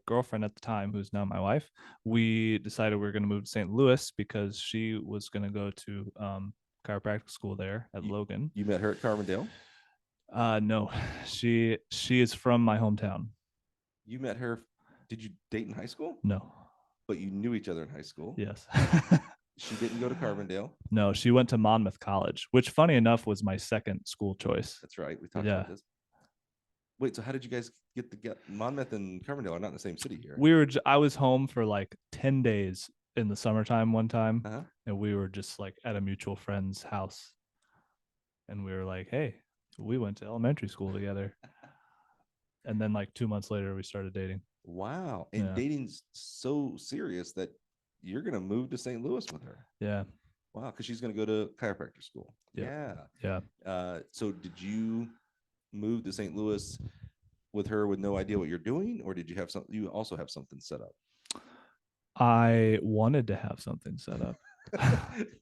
girlfriend at the time, who's now my wife, we decided we were going to move to St. Louis because she was going to go to chiropractic school there at You, Logan. you met her at Carbondale? No, she is from my hometown. You met her. Did you date in high school? No. But you knew each other in high school. Yes. She didn't go to Carbondale. No, she went to Monmouth College, which, funny enough, was my second school choice. That's right. We talked Yeah. about this. Wait, so how did you guys get Monmouth and Carbondale are not in the same city here? I was home for like 10 days in the summertime one time, Uh-huh. and we were just like at a mutual friend's house, and we were like, hey, we went to elementary school together. And then like 2 months later, we started dating. Wow. And Yeah. dating's so serious that you're going to move to St. Louis with her. Yeah. Wow. Because she's going to go to chiropractor school. Yep. Yeah. Yeah. So did you move to St. Louis with her with no idea what you're doing, or did you have something? You also have something set up. I wanted to have something set up.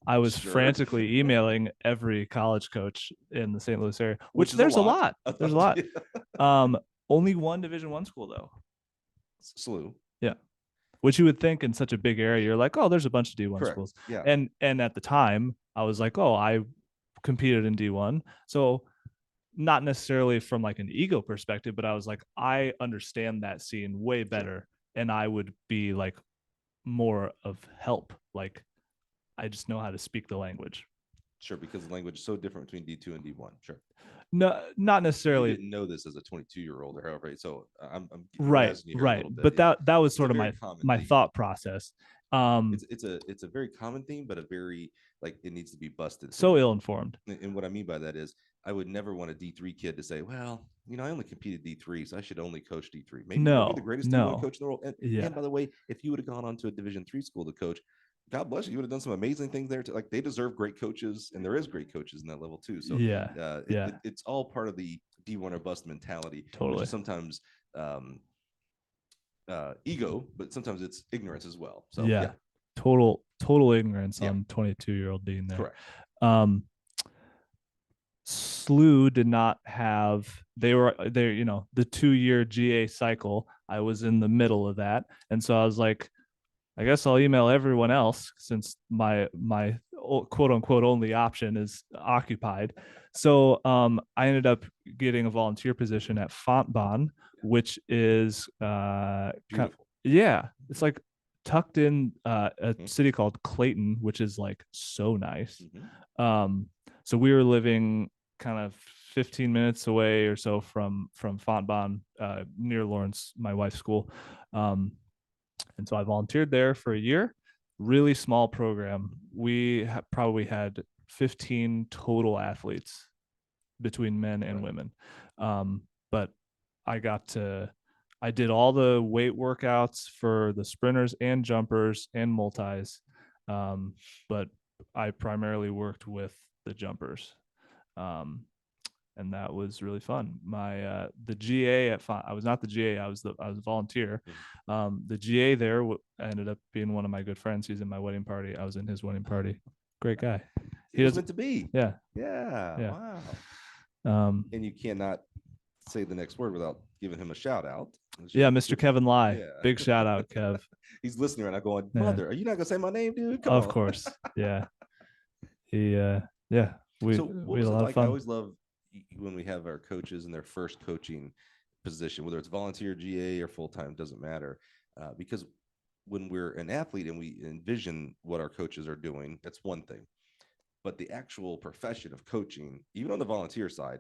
I was frantically emailing every college coach in the St. Louis area, which there's a lot. There's a lot. Only one Division I school though. SLU. Yeah. Which you would think in such a big area, you're like, oh, there's a bunch of D1 schools. Yeah. And at the time, I was like, oh, I competed in D1. So not necessarily from like an ego perspective, but I was like, I understand that scene way better. Sure. And I would be like more of help. Like I just know how to speak the language. Sure, because the language is so different between D2 and D1. Sure. No, not necessarily. You didn't know this as a 22-year-old or however. So I'm right. But that was sort of my thought process. It's a very common theme, but a very like it needs to be busted. So ill-informed. And what I mean by that is I would never want a D3 kid to say, well, I only competed D3, so I should only coach D3. Maybe you'll be the greatest D1 coach in the world. And by the way, if you would have gone on to a Division III school to coach, God bless you. You would have done some amazing things there. Like they deserve great coaches, and there is great coaches in that level too. So it's all part of the D1 or bust mentality. Totally. Which is sometimes ego, but sometimes it's ignorance as well. So yeah. Total ignorance on 22-year-old Dean there. Correct. SLU did not have the 2-year GA cycle. I was in the middle of that, and so I was like, I guess I'll email everyone else since my quote unquote only option is occupied. So I ended up getting a volunteer position at Fontbonne, which is beautiful. It's like tucked in a city called Clayton, which is like so nice. So we were living kind of 15 minutes away or so from Fontbonne, near Lawrence, my wife's school. And so I volunteered there for a year. Really small program. We probably had 15 total athletes between men and women. But I did all the weight workouts for the sprinters and jumpers and multis. But I primarily worked with the jumpers. And that was really fun. My the GA I was not the GA, I was a volunteer. The GA there ended up being one of my good friends. He's in my wedding party. I was in his wedding party. Great guy. He was meant to be. Yeah. Wow. And you cannot say the next word without giving him a shout out. Mr. Kevin Lai. Yeah. Big shout out, Kev. He's listening right now going, brother, are you not gonna say my name, dude? Come on. Of course. Yeah. We had a lot of fun. I always love when we have our coaches in their first coaching position, whether it's volunteer, GA, or full-time, doesn't matter. Because when we're an athlete and we envision what our coaches are doing, that's one thing. But the actual profession of coaching, even on the volunteer side,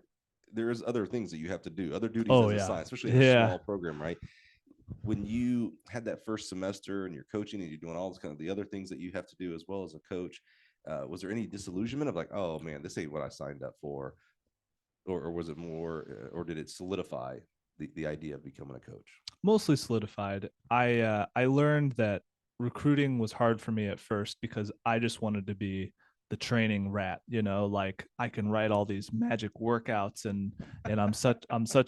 there's other things that you have to do, other duties as assigned, especially in a small program, right? When you had that first semester and you're coaching and you're doing all this kind of the other things that you have to do as well as a coach, was there any disillusionment of like, oh man, this ain't what I signed up for? Or was it more, or did it solidify the idea of becoming a coach? Mostly solidified. I learned that recruiting was hard for me at first because I just wanted to be the training rat, like I can write all these magic workouts and I'm such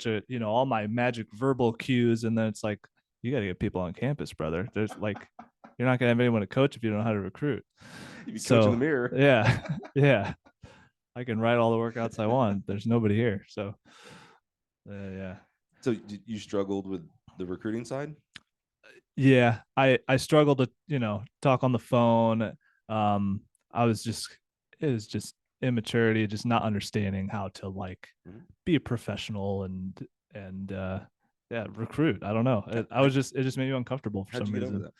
a, all my magic verbal cues. And then it's like, you got to get people on campus, brother. There's like, you're not gonna have anyone to coach if you don't know how to recruit. You coach in the mirror. Yeah. I can write all the workouts I want. There's nobody here. So Yeah. So you struggled with the recruiting side? Yeah, I struggled to, talk on the phone. um I was just, it was just immaturity, just not understanding how to like Mhm. be a professional and yeah, recruit. I don't know, How, I was just, it just made me uncomfortable for how'd some you get over reason.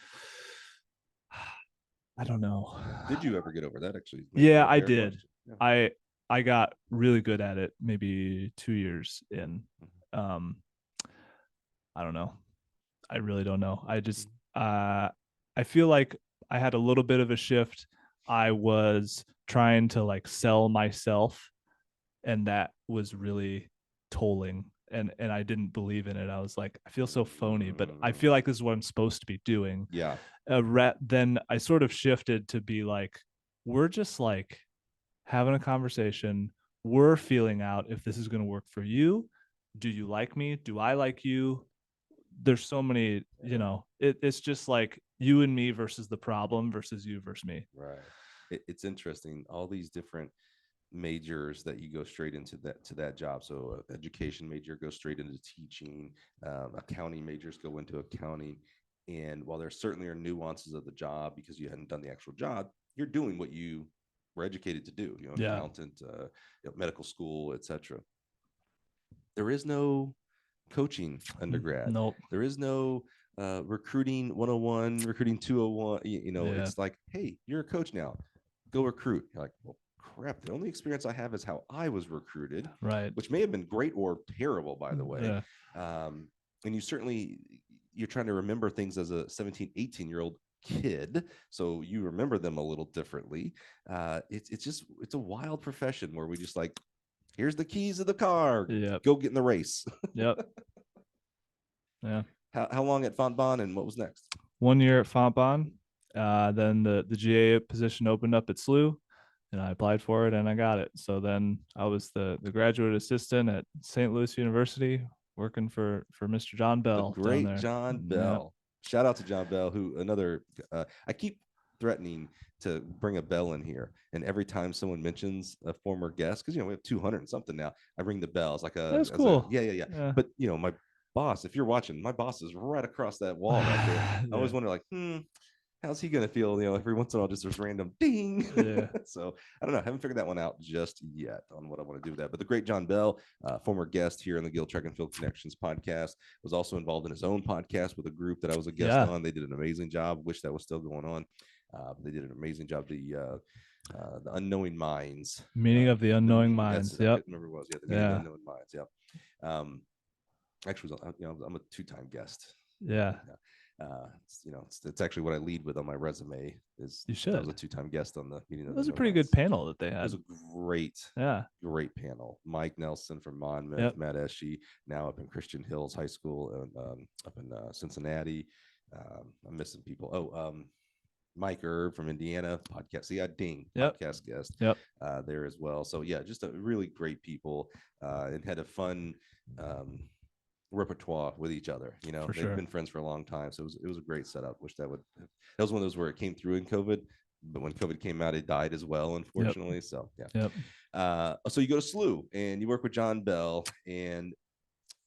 that? I don't know. Did you ever get over that? Actually, maybe Yeah, more I fair did. question. Yeah. I got really good at it maybe 2 years in. Mhm. um I don't know. I really don't know. I just, Mhm. I feel like I had a little bit of a shift. I was trying to like sell myself, and that was really tolling. And I didn't believe in it. I was like, I feel so phony, but I Mm, feel like this is what I'm supposed to be doing. yeah. Then I sort of shifted to be like, we're just like having a conversation. We're feeling out if this is going to work for you. Do you like me? Do I like you? There's so many, it's just like you and me versus the problem versus you versus me. Right. It's interesting. All these different majors that you go straight into that job. So education major goes straight into teaching. Accounting majors go into accounting. And while there certainly are nuances of the job because you hadn't done the actual job, you're doing what you were educated to do. An Yeah. accountant, medical school, etc. There is no coaching undergrad. Nope. There is no recruiting 101, recruiting 201. Yeah. It's like, hey, you're a coach now. Go recruit. You're like, well, crap. The only experience I have is how I was recruited, Right. which may have been great or terrible, by the way. Yeah. Um, and you're trying to remember things as a 17, 18-year-old kid. So you remember them a little differently. It's a wild profession where we just like, here's the keys of the car. Yep. Go get in the race. Yep. Yeah. How long at Fontbonne and what was next? 1 year at Fontbonne. Then the GA position opened up at SLU, and I applied for it and I got it. So then I was the graduate assistant at St. Louis University, working for Mr. John The Bell down great there. John Yeah. Bell. Shout out to John Bell, who another, I keep threatening to bring a bell in here. And every time someone mentions a former guest, because, we have 200 and something now, I ring the bell. It's like That's cool. yeah. Yeah. But, my boss, if you're watching, my boss is right across that wall right there. I always Yeah. wonder, like, how's he gonna feel? Every once in a while, just this random ding. Yeah. So I don't know. I haven't figured that one out just yet on what I want to do with that. But the great John Bell, former guest here in the Gill Track and Field Connections podcast, was also involved in his own podcast with a group that I was a guest Yeah. on. They did an amazing job. Wish that was still going on. They did an amazing job. The Unknowing Minds. Meaning of the unknowing That's minds. it. I Yep. couldn't remember what it was. Yeah, the Meaning of the Yeah. Unknowing Minds. Yeah. Actually, I'm a two-time guest. Yeah. It's actually what I lead with on my resume. Is You I was a should. two-time guest on the Meeting It of the was a Known pretty good Minds. panel that they It was had. a great, Yeah. great panel. Mike Nelson from Monmouth, Yep. Matt Eshe, now up in Christian Hills High School, up in Cincinnati. I'm missing people. Mike Erb from Indiana, podcast. See, I ding Yep. podcast guest Yep. there as well. So yeah, just a really great people, and had a fun repertoire with each other. For They've sure. been friends for a long time, so it was a great setup. Wish that was one of those where it came through in COVID, but when COVID came out, it died as well, unfortunately. Yep. So yeah. Yep. So you go to SLU and you work with John Bell, and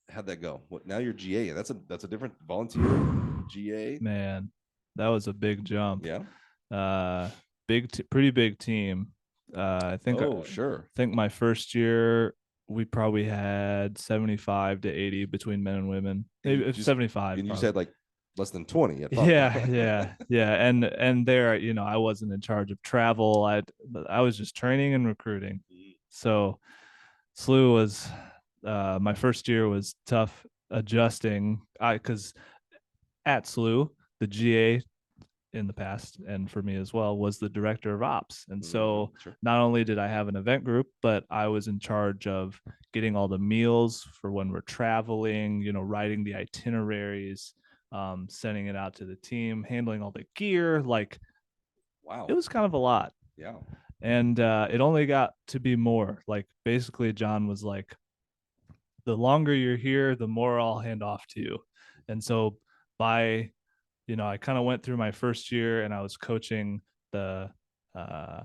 how'd that go? What now? You're GA. That's a different volunteer GA. Man, that was a big jump. Yeah. Uh, pretty big team. Oh, sure. think my first year we probably had 75 to 80 between men and women. Maybe 75. And you Probably. said like less than 20 at Yeah. And there, I wasn't in charge of travel. I was just training and recruiting. So SLU was, my first year was tough adjusting. Because at SLU, the GA in the past, and for me as well, was the director of ops. And so Sure. not only did I have an event group, but I was in charge of getting all the meals for when we're traveling, writing the itineraries, sending it out to the team, handling all the gear. Like, Wow. it was kind of a lot. Yeah. And it only got to be more. Like, basically, John was like, the longer you're here, the more I'll hand off to you. And so by, I kind of went through my first year and I was coaching the uh,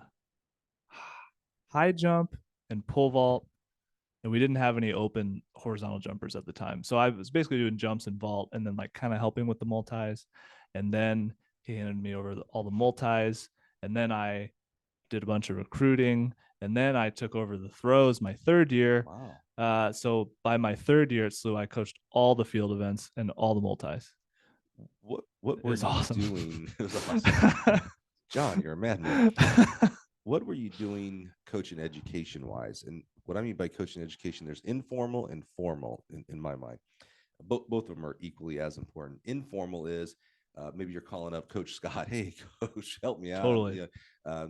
high jump and pole vault and we didn't have any open horizontal jumpers at the time. So I was basically doing jumps and vault, and then like kind of helping with the multis. And then he handed me over all the multis, and then I did a bunch of recruiting, and then I took over the throws my third year. Wow. So by my third year at SLU, I coached all the field events and all the multis. What were you awesome. doing? It was awesome. John, you're a madman. What were you doing coaching education wise? And what I mean by coaching education, there's informal and formal in my mind. Both of them are equally as important. Informal is maybe you're calling up Coach Scott, hey, Coach, help me out. Totally. You know,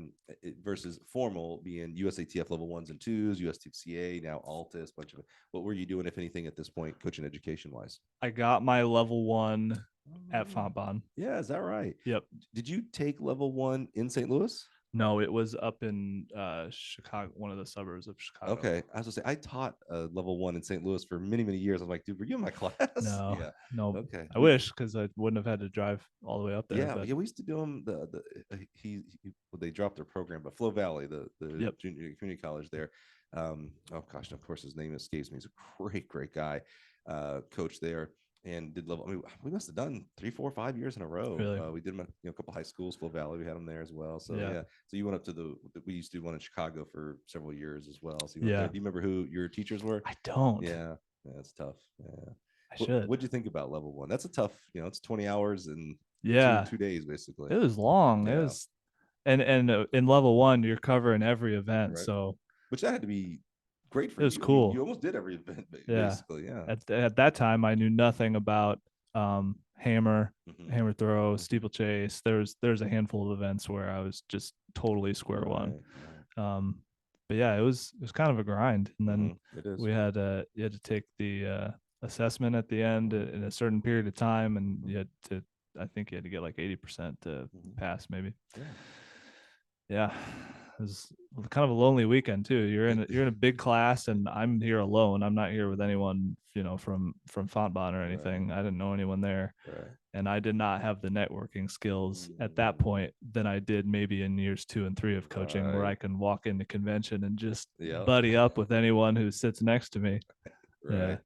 versus formal being USATF level 1s and 2s, USTCA, now Altus, bunch of it. What were you doing, if anything, at this point, coaching education wise? I got my level 1 at Fontbonne. Yeah, is that right? Yep. Did you take level 1 in St. Louis? No, it was up in Chicago, one of the suburbs of Chicago. Okay, I was gonna say I taught level 1 in St. Louis for many years. I'm like, dude, were you in my class? No, Yeah. no. Okay. I wish, because I wouldn't have had to drive all the way up there. Yeah, but yeah. We used to do them. Well, they dropped their program, but Flow Valley, the Yep. junior community college there. Oh gosh, of course his name escapes me. He's a great guy, coach there. And did level. I mean, we must have done 3, 4, 5 years in a row. Really? We did them at a couple high schools. Flow Valley, we had them there as well. So Yeah. yeah. So you went up to we used to do one in Chicago for several years as well. So Yeah. Do you remember who your teachers were? I don't. Yeah, that's tough. Yeah. I should. What'd you think about level 1? That's a tough. It's 20 hours and Yeah. two days basically. It was long. Yeah. It was, and in level 1, you're covering every event. Right. So which that had to be great for you. It was cool. You almost did every event Yeah. basically. Yeah. At that time, I knew nothing about hammer, Mhm. hammer throw, steeplechase. There's a handful of events where I was just totally square one. Right. But yeah, it was kind of a grind. And then It is. we had you had to take the assessment at the end in a certain period of time, and you had to, I think you had to get like 80% to pass, maybe. Yeah. It was kind of a lonely weekend too. You're in a big class, and I'm here alone. I'm not here with anyone, from Fontbonne or anything. Right. I didn't know anyone there. Right. And I did not have the networking skills at that point than I did maybe in years 2 and 3 of coaching, where I can walk into convention and just buddy up with anyone who sits next to me. Right.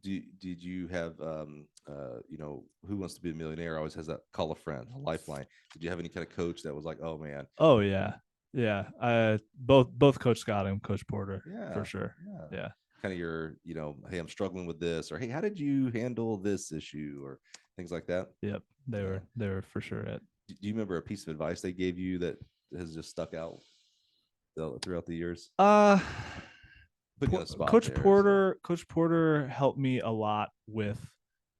Yeah. Did you have Who Wants to Be a Millionaire always has that call a friend, a lifeline? Did you have any kind of coach that was like, oh man? Oh yeah. Both Coach Scott and Coach Porter. Yeah, for sure. Yeah. Kind of your, hey, I'm struggling with this, or hey, how did you handle this issue, or things like that? Yep. They were for sure it. Do you remember a piece of advice they gave you that has just stuck out throughout the years? Coach Porter helped me a lot with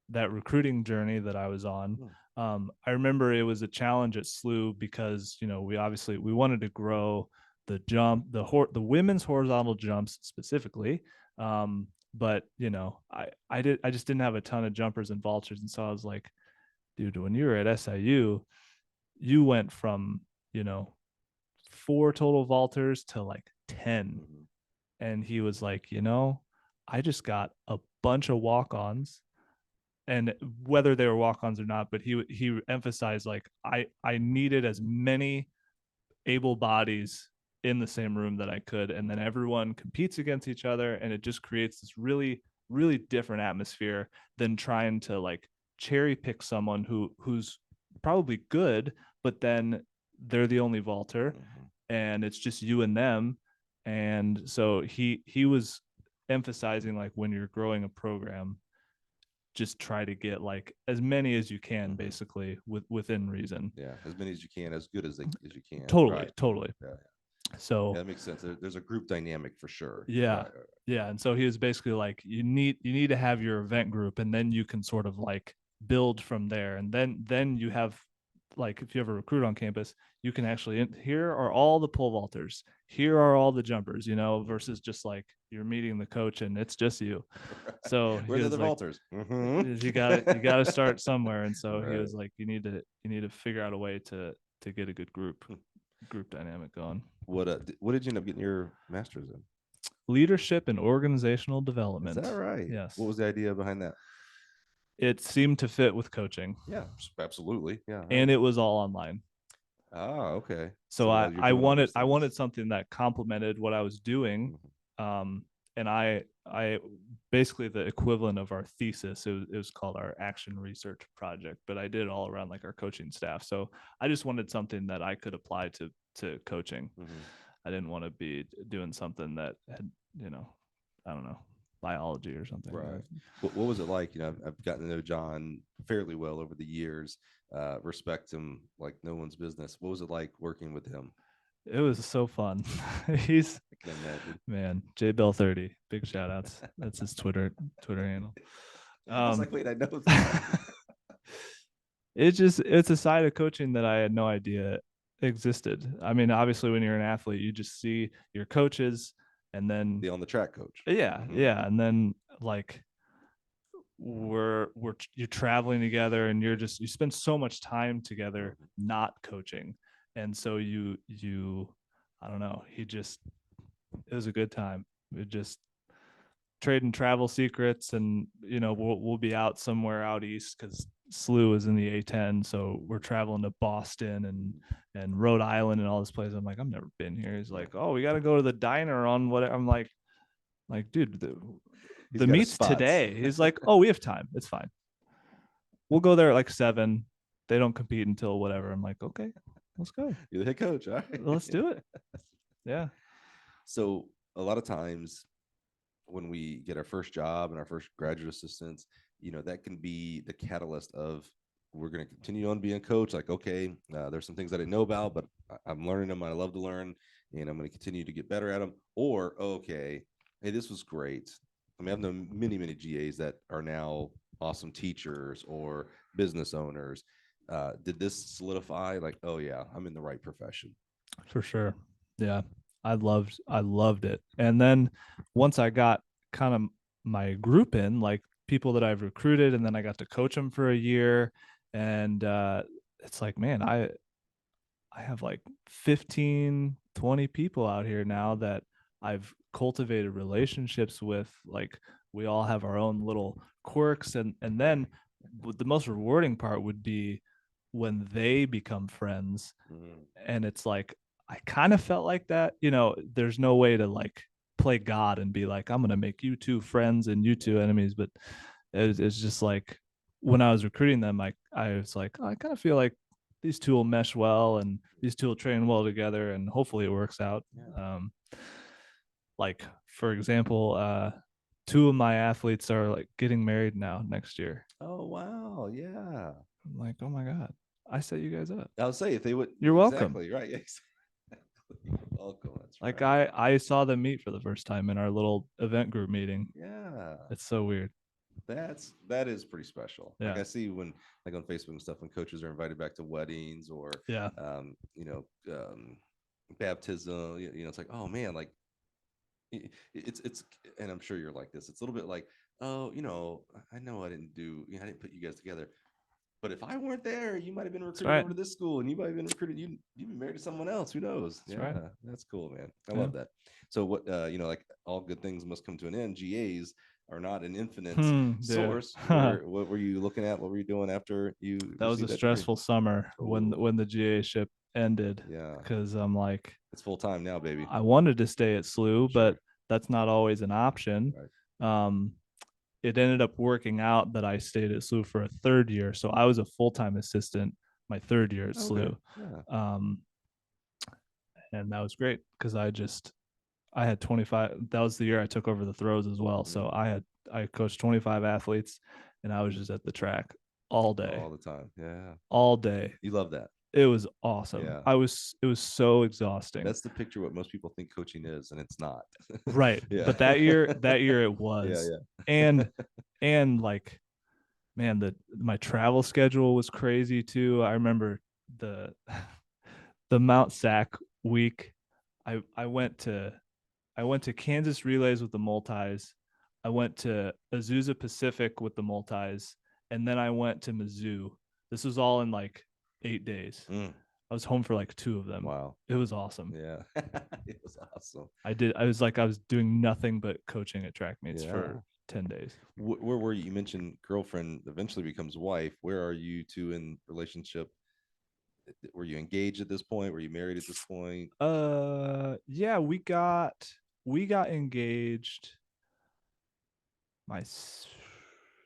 that recruiting journey that I was on. I remember it was a challenge at SLU because we wanted to grow the women's horizontal jumps specifically, but I just didn't have a ton of jumpers and vaulters, and so I was like, dude, when you were at SIU, you went from 4 total vaulters to like 10. And he was like, I just got a bunch of walk-ons, and whether they were walk-ons or not, but he emphasized like I needed as many able bodies in the same room that I could, and then everyone competes against each other, and it just creates this really, really different atmosphere than trying to like cherry pick someone who's probably good, but then they're the only vaulter, and it's just you and them. And so he was emphasizing like, when you're growing a program, just try to get like as many as you can, basically within reason. Yeah, as many as you can, as good as you can. Totally. Yeah. So that makes sense. There's a group dynamic for sure. Yeah. Yeah. And so he was basically like, you need to have your event group, and then you can sort of like build from there. And then you have, like, if you have a recruit on campus, you can actually, here are all the pole vaulters, here are all the jumpers, versus just like you're meeting the coach and it's just you. So where are the vaulters? You got to start somewhere. And so he was like, you need to figure out a way to get a good group dynamic going. What did you end up getting your master's in? Leadership and organizational development. Is that right? Yes. What was the idea behind that? It seemed to fit with coaching. Yeah, absolutely. Yeah. And it was all online. Oh, okay. So I wanted something that complemented what I was doing. and I basically the equivalent of our thesis. It was called our action research project, but I did it all around like our coaching staff. So I just wanted something that I could apply to coaching. Mm-hmm. I didn't want to be doing something that had, I don't know, biology or something. Right. What was it like? I've gotten to know John fairly well over the years. Respect him like no one's business. What was it like working with him? It was so fun. He's, I can imagine. man, JBell30, big shout outs. That's his Twitter handle. I was like, wait, I know that. It's a side of coaching that I had no idea existed. I mean, obviously when you're an athlete, you just see your coaches and then The on the track coach. yeah, Mm-hmm. yeah, and then like you're traveling together and you spend so much time together not coaching. And so you I don't know, it was a good time. It just trading travel secrets, and we'll be out somewhere out east because SLU is in the A10, so we're traveling to Boston and Rhode Island and all this place. I'm like, I've never been here. He's like, oh, we got to go to the diner on what. I'm like, dude, the meet's today. He's like, oh, we have time. It's fine. We'll go there at like 7. They don't compete until whatever. I'm like, okay, let's go. You're the head coach. All right. Let's do it. Yeah. So a lot of times when we get our first job and our first graduate assistants, that can be the catalyst of we're going to continue on being a coach. Like, okay, there's some things I didn't know about, but I'm learning them. I love to learn, and I'm going to continue to get better at them. Or, okay, hey, this was great. I mean, I've known many, many GAs that are now awesome teachers or business owners. Did this solidify like, oh yeah, I'm in the right profession? For sure. Yeah. I loved it. And then once I got kind of my group in, like people that I've recruited, and then I got to coach them for a year. And it's like, man, I have like 15, 20 people out here now that I've cultivated relationships with. Like we all have our own little quirks. And then the most rewarding part would be when they become friends. And it's like, I kind of felt like that, there's no way to like play God and be like, I'm going to make you two friends and you two enemies. But it's just like when I was recruiting them, I was like, oh, I kind of feel like these two will mesh well and these two will train well together and hopefully it works out. Yeah. Like, for example, 2 of my athletes are like getting married now next year. Oh, wow. Yeah. I'm like, oh my God, I set you guys up. I'll say if they would. You're welcome. Exactly. Right. Yes. Welcome. That's like right. I saw them meet for the first time in our little event group meeting. Yeah. It's so weird. That is pretty special. Yeah. Like I see when like on Facebook and stuff when coaches are invited back to weddings or yeah, baptism, it's like, oh man, like it's and I'm sure you're like this. It's a little bit like, oh, I know I didn't put you guys together. But if I weren't there, you might have been recruited over to this school, and you might have been recruited. You've been married to someone else. Who knows? That's right. That's cool, man. I love that. So what like all good things must come to an end. GAs are not an infinite source. What were you looking at? What were you doing after you? That was a stressful summer when the GA ship ended. Yeah, because I'm like, it's full time now, baby. I wanted to stay at SLU, but that's not always an option. Right. It ended up working out that I stayed at SLU for a 3rd year. So I was a full-time assistant my 3rd year at SLU. Yeah. And that was great because I had 25. That was the year I took over the throws as well. So I coached 25 athletes and I was just at the track all day. All the time. Yeah. All day. You love that. It was awesome. Yeah. It was so exhausting. That's the picture what most people think coaching is, and it's not. Right. Yeah. But that year it was. Yeah. And like, man, my travel schedule was crazy too. I remember the Mount Sac week. I went to Kansas relays with the multis. I went to Azusa Pacific with the multis, and then I went to Mizzou. This was all in like 8 days. I was home for like 2 of them. Wow. It was awesome. Yeah. It was awesome. I was doing nothing but coaching at track meets for 10 days. Where were you? You mentioned girlfriend eventually becomes wife. Where are you two in relationship? Were you engaged at this point? Were you married at this point? Yeah, we got engaged my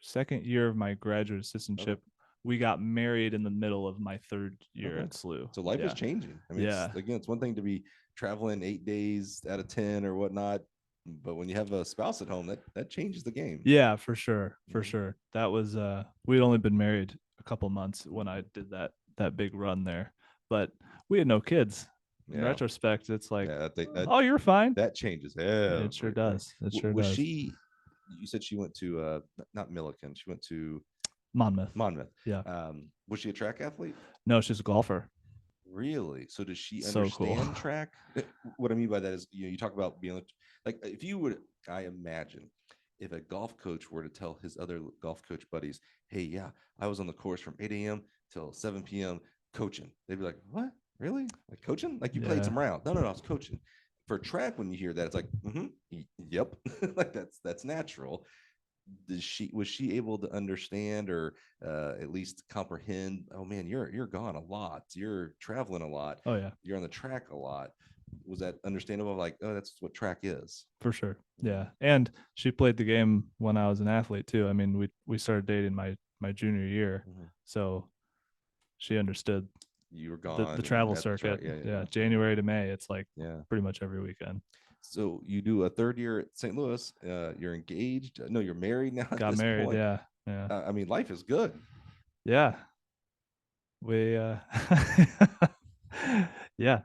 second year of my graduate assistantship. We got married in the middle of my third year at SLU. So life is changing. I mean, it's one thing to be traveling 8 days out of 10 or whatnot, but when you have a spouse at home, that changes the game. Yeah, for sure. That was we'd only been married a couple months when I did that big run there, but we had no kids. In retrospect, it's like, oh, you're fine. That changes. It sure does. Was she? You said she went to not Millikan. She went to Monmouth. Yeah. Was she a track athlete? No, she's a golfer. Really? So does she understand track? What I mean by that is, you talk about being like, if you would, I imagine if a golf coach were to tell his other golf coach buddies, hey, yeah, I was on the course from 8 a.m. till 7 p.m. coaching. They'd be like, what? Really? Like coaching? Like you played some rounds? No, I was coaching. For track, when you hear that, it's like, yep, like that's natural. Was she able to understand or at least comprehend, oh man, you're gone a lot, you're traveling a lot, oh yeah, you're on the track a lot? Was that understandable? Like, oh, that's what track is? For sure. Yeah. And she played the game when I was an athlete too. I mean, we started dating my junior year, so she understood you were gone the travel circuit. January to May, it's like pretty much every weekend. So you do a third year at St. Louis. You're engaged. No, you're married now. Got married. Point. Yeah. I mean, life is good. Yeah. We. Yeah.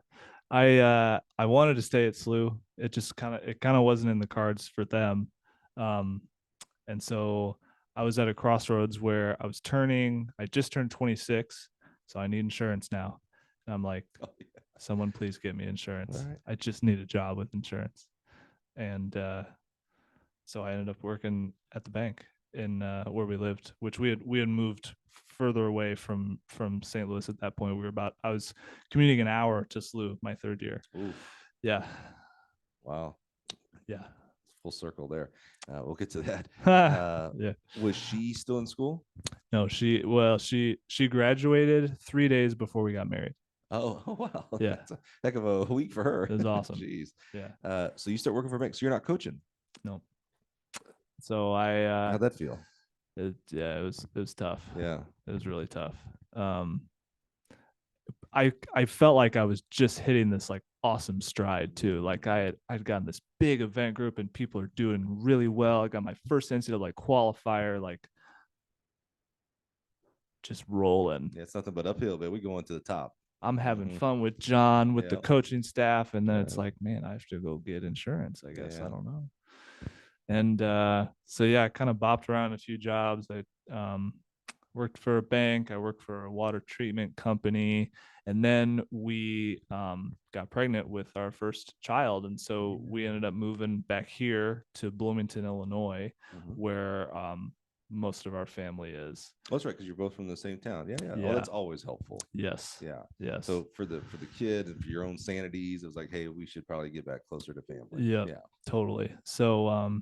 I wanted to stay at SLU. It just kind of wasn't in the cards for them, and so I was at a crossroads where I just turned 26, so I need insurance now, and I'm like, someone please get me insurance. Right. I just need a job with insurance. And so I ended up working at the bank in where we lived, which we had moved further away from St. Louis at that point. I was commuting an hour to SLU my third year. Oof. Yeah. Wow. Yeah. Full circle there. We'll get to that. Yeah. Was she still in school? No, she graduated 3 days before we got married. Oh wow. Yeah. That's a heck of a week for her. It was awesome. Jeez. Yeah. So you start working for a bank. So you're not coaching? No. So how'd that feel? It was tough. Yeah. It was really tough. I felt like I was just hitting this like awesome stride too. Like I'd gotten this big event group and people are doing really well. I got my first NCAA qualifier, like just rolling. Yeah, it's nothing but uphill, but we going to the top. I'm having fun with John, with the coaching staff, and then it's like, man, I have to go get insurance, I guess. I don't know. And so yeah, I kind of bopped around a few jobs. I worked for a bank, I worked for a water treatment company, and then we got pregnant with our first child, and so we ended up moving back here to Bloomington, Illinois, where most of our family is. Oh, that's right, because you're both from the same town. Yeah. Oh, that's always helpful. Yes. Yeah. So for the kid and for your own sanities, it was like, hey, we should probably get back closer to family. Yeah. Totally. So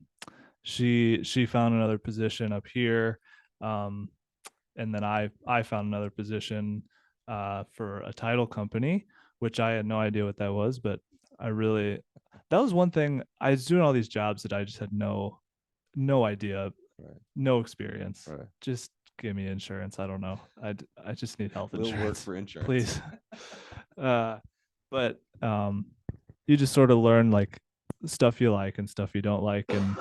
she found another position up here, and then I found another position for a title company, which I had no idea what that was, but that was one thing. I was doing all these jobs that I just had no idea. Right. No experience. Right. Just give me insurance. I don't know. I just need health insurance. We'll work for insurance, please. But you just sort of learn like stuff you like and stuff you don't like, and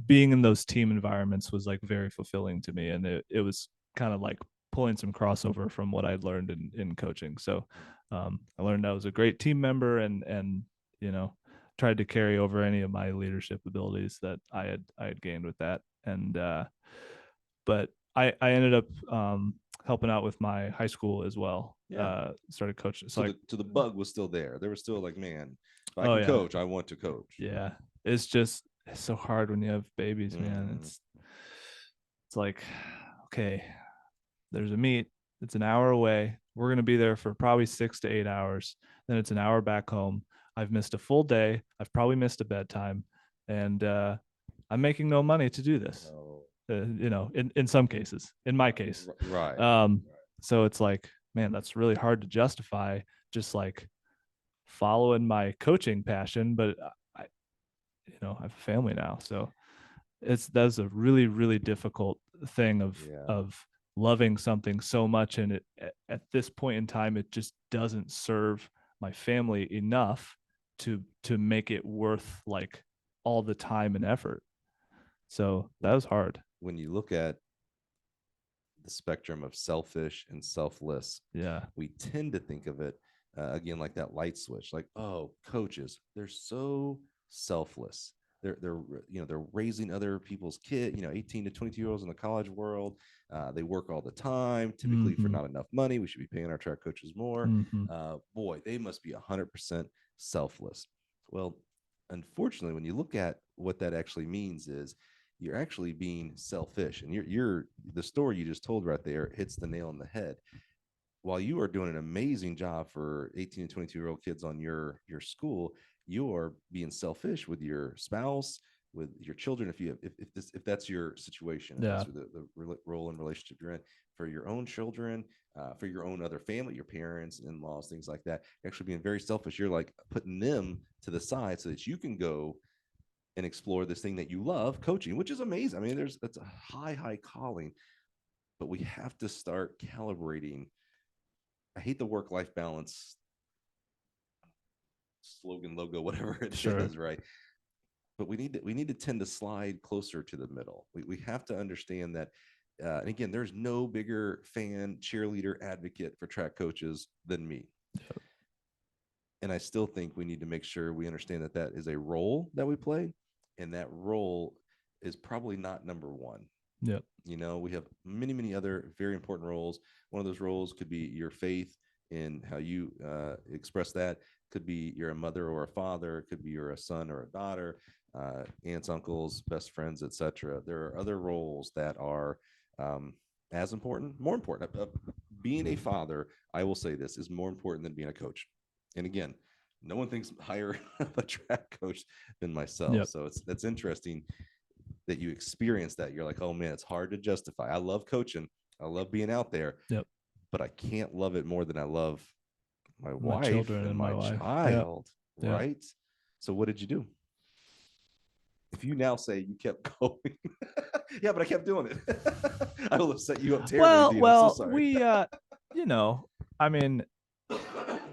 being in those team environments was like very fulfilling to me, and it was kind of like pulling some crossover from what I'd learned in coaching. So I learned I was a great team member, and tried to carry over any of my leadership abilities that I had gained with that. And but I ended up helping out with my high school as well. Started coaching. So the bug was still there. They were still like, man, if I can coach, I want to coach. Yeah. It's so hard when you have babies, man. It's like, okay, there's a meet. It's an hour away. We're going to be there for probably 6 to 8 hours. Then it's an hour back home. I've missed a full day. I've probably missed a bedtime, and I'm making no money to do this. In some cases, in my case, right. So it's like, man, that's really hard to justify. Just like following my coaching passion, but I have a family now, so that's a really, really difficult thing Yeah. of loving something so much, and it at this point in time it just doesn't serve my family enough to make it worth like all the time and effort. So that was hard. When you look at the spectrum of selfish and selfless, Yeah. we tend to think of it again like that light switch, like, oh, coaches, they're so selfless. They're they're raising other people's kid, 18 to 22-year-olds in the college world. They work all the time, typically for Mm-hmm. not enough money. We should be paying our track coaches more. Mm-hmm. Boy, they must be 100% selfless. Well, unfortunately, when you look at what that actually means is you're actually being selfish, and you're the story you just told right there hits the nail on the head. While you are doing an amazing job for 18 to 22-year-old kids on your school, you're being selfish with your spouse, with your children. If you have, if that's your situation, if Yeah. that's the role and relationship you're in, for your own children, for your own other family, your parents, in-laws, things like that, you're actually being very selfish. You're like putting them to the side so that you can go and explore this thing that you love, coaching, which is amazing. I mean, that's a high calling, but we have to start calibrating. I hate the work-life balance slogan, logo, whatever it Sure. is, right? But we need to tend to slide closer to the middle. We have to understand that. And again, there's no bigger fan, cheerleader, advocate for track coaches than me. Yep. And I still think we need to make sure we understand that that is a role that we play, and that role is probably not number one. Yep. We have many other very important roles. One of those roles could be your faith in how you express that. Could be you're a mother or a father. Could be you're a son or a daughter, aunts, uncles, best friends, etc. There are other roles that are as important, more important. Being a father, I will say this, is more important than being a coach. And again, no one thinks higher of a track coach than myself. Yep. So that's interesting that you experience that. You're like, oh man, it's hard to justify. I love coaching. I love being out there. Yep. But I can't love it more than I love my wife children and my my wife. child. Yeah. Right. So what did you do? If you now say you kept going, yeah, but I kept doing it. I will have set you up terribly. Dean. I'm so sorry. We I mean,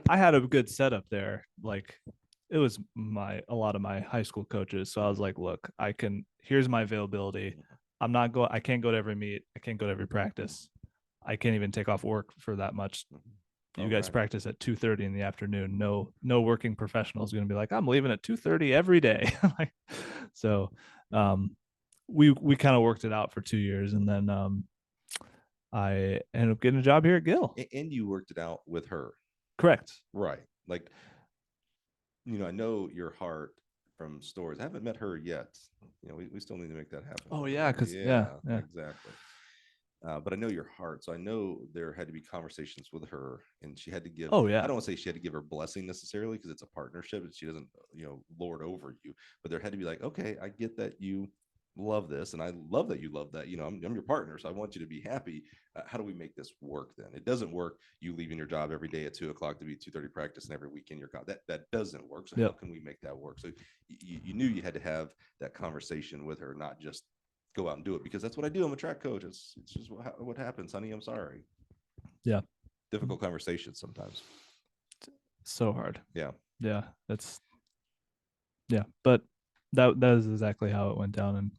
I had a good setup there. Like it was a lot of my high school coaches. So I was like, look, here's my availability. I can't go to every meet. I can't go to every practice. I can't even take off work for that much. You guys practice at 2:30 in the afternoon. No working professional is going to be like, I'm leaving at 2:30 every day. So we kind of worked it out for 2 years, and then I ended up getting a job here at Gill. And you worked it out with her. Correct. Right. Like, I know your heart from stories. I haven't met her yet. We still need to make that happen. Oh yeah, because yeah, exactly. But I know your heart, so I know there had to be conversations with her, and she had to give. Oh yeah. I don't want to say she had to give her blessing necessarily, because it's a partnership, and she doesn't, lord over you. But there had to be like, okay, I get that you love this, and I love that you love that. I'm your partner, so I want you to be happy. How do we make this work? Then it doesn't work. You leaving your job every day at 2:00 to be 2:30 practice, and every weekend you're gone. That doesn't work. So how can we make that work? So you knew you had to have that conversation with her, not just go out and do it, because that's what I do. I'm a track coach. It's just what happens, honey. I'm sorry. Yeah. Difficult conversations sometimes. So hard. Yeah. But that is exactly how it went down, and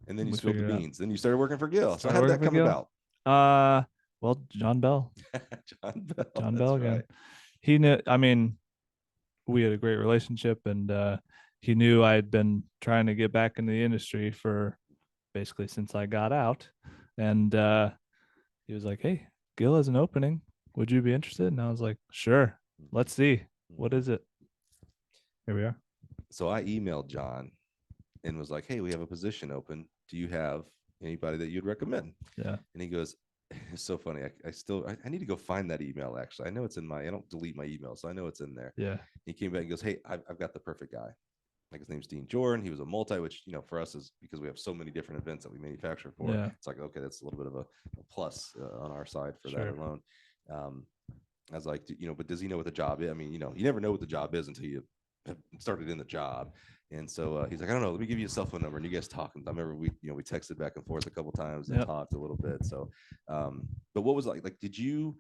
then you spilled the beans. Then you started working for Gill. So how did that come about? Well, John Bell. John Bell again. Right. He knew. I mean, we had a great relationship, and he knew I had been trying to get back in the industry for basically since I got out, and he was like, "Hey, Gill has an opening. Would you be interested?" And I was like, "Sure. Let's see. What is it?" Here we are. So I emailed John and was like, "Hey, we have a position open. Do you have anybody that you'd recommend?" Yeah. And he goes, "It's so funny. I need to go find that email. Actually, I know it's in I don't delete my email, so I know it's in there." Yeah. He came back and goes, "Hey, I've got the perfect guy. Like, his name's Dean Jordan. He was a multi, which, for us is because we have so many different events that we manufacture for. Yeah. It's like, okay, that's a little bit of a plus on our side for that alone." I was like, but does he know what the job is? I mean, you never know what the job is until you have started in the job. And so he's like, I don't know, let me give you a cell phone number. And you guys talking. I remember we texted back and forth a couple times and Yep. talked a little bit. So, but what was it like, did you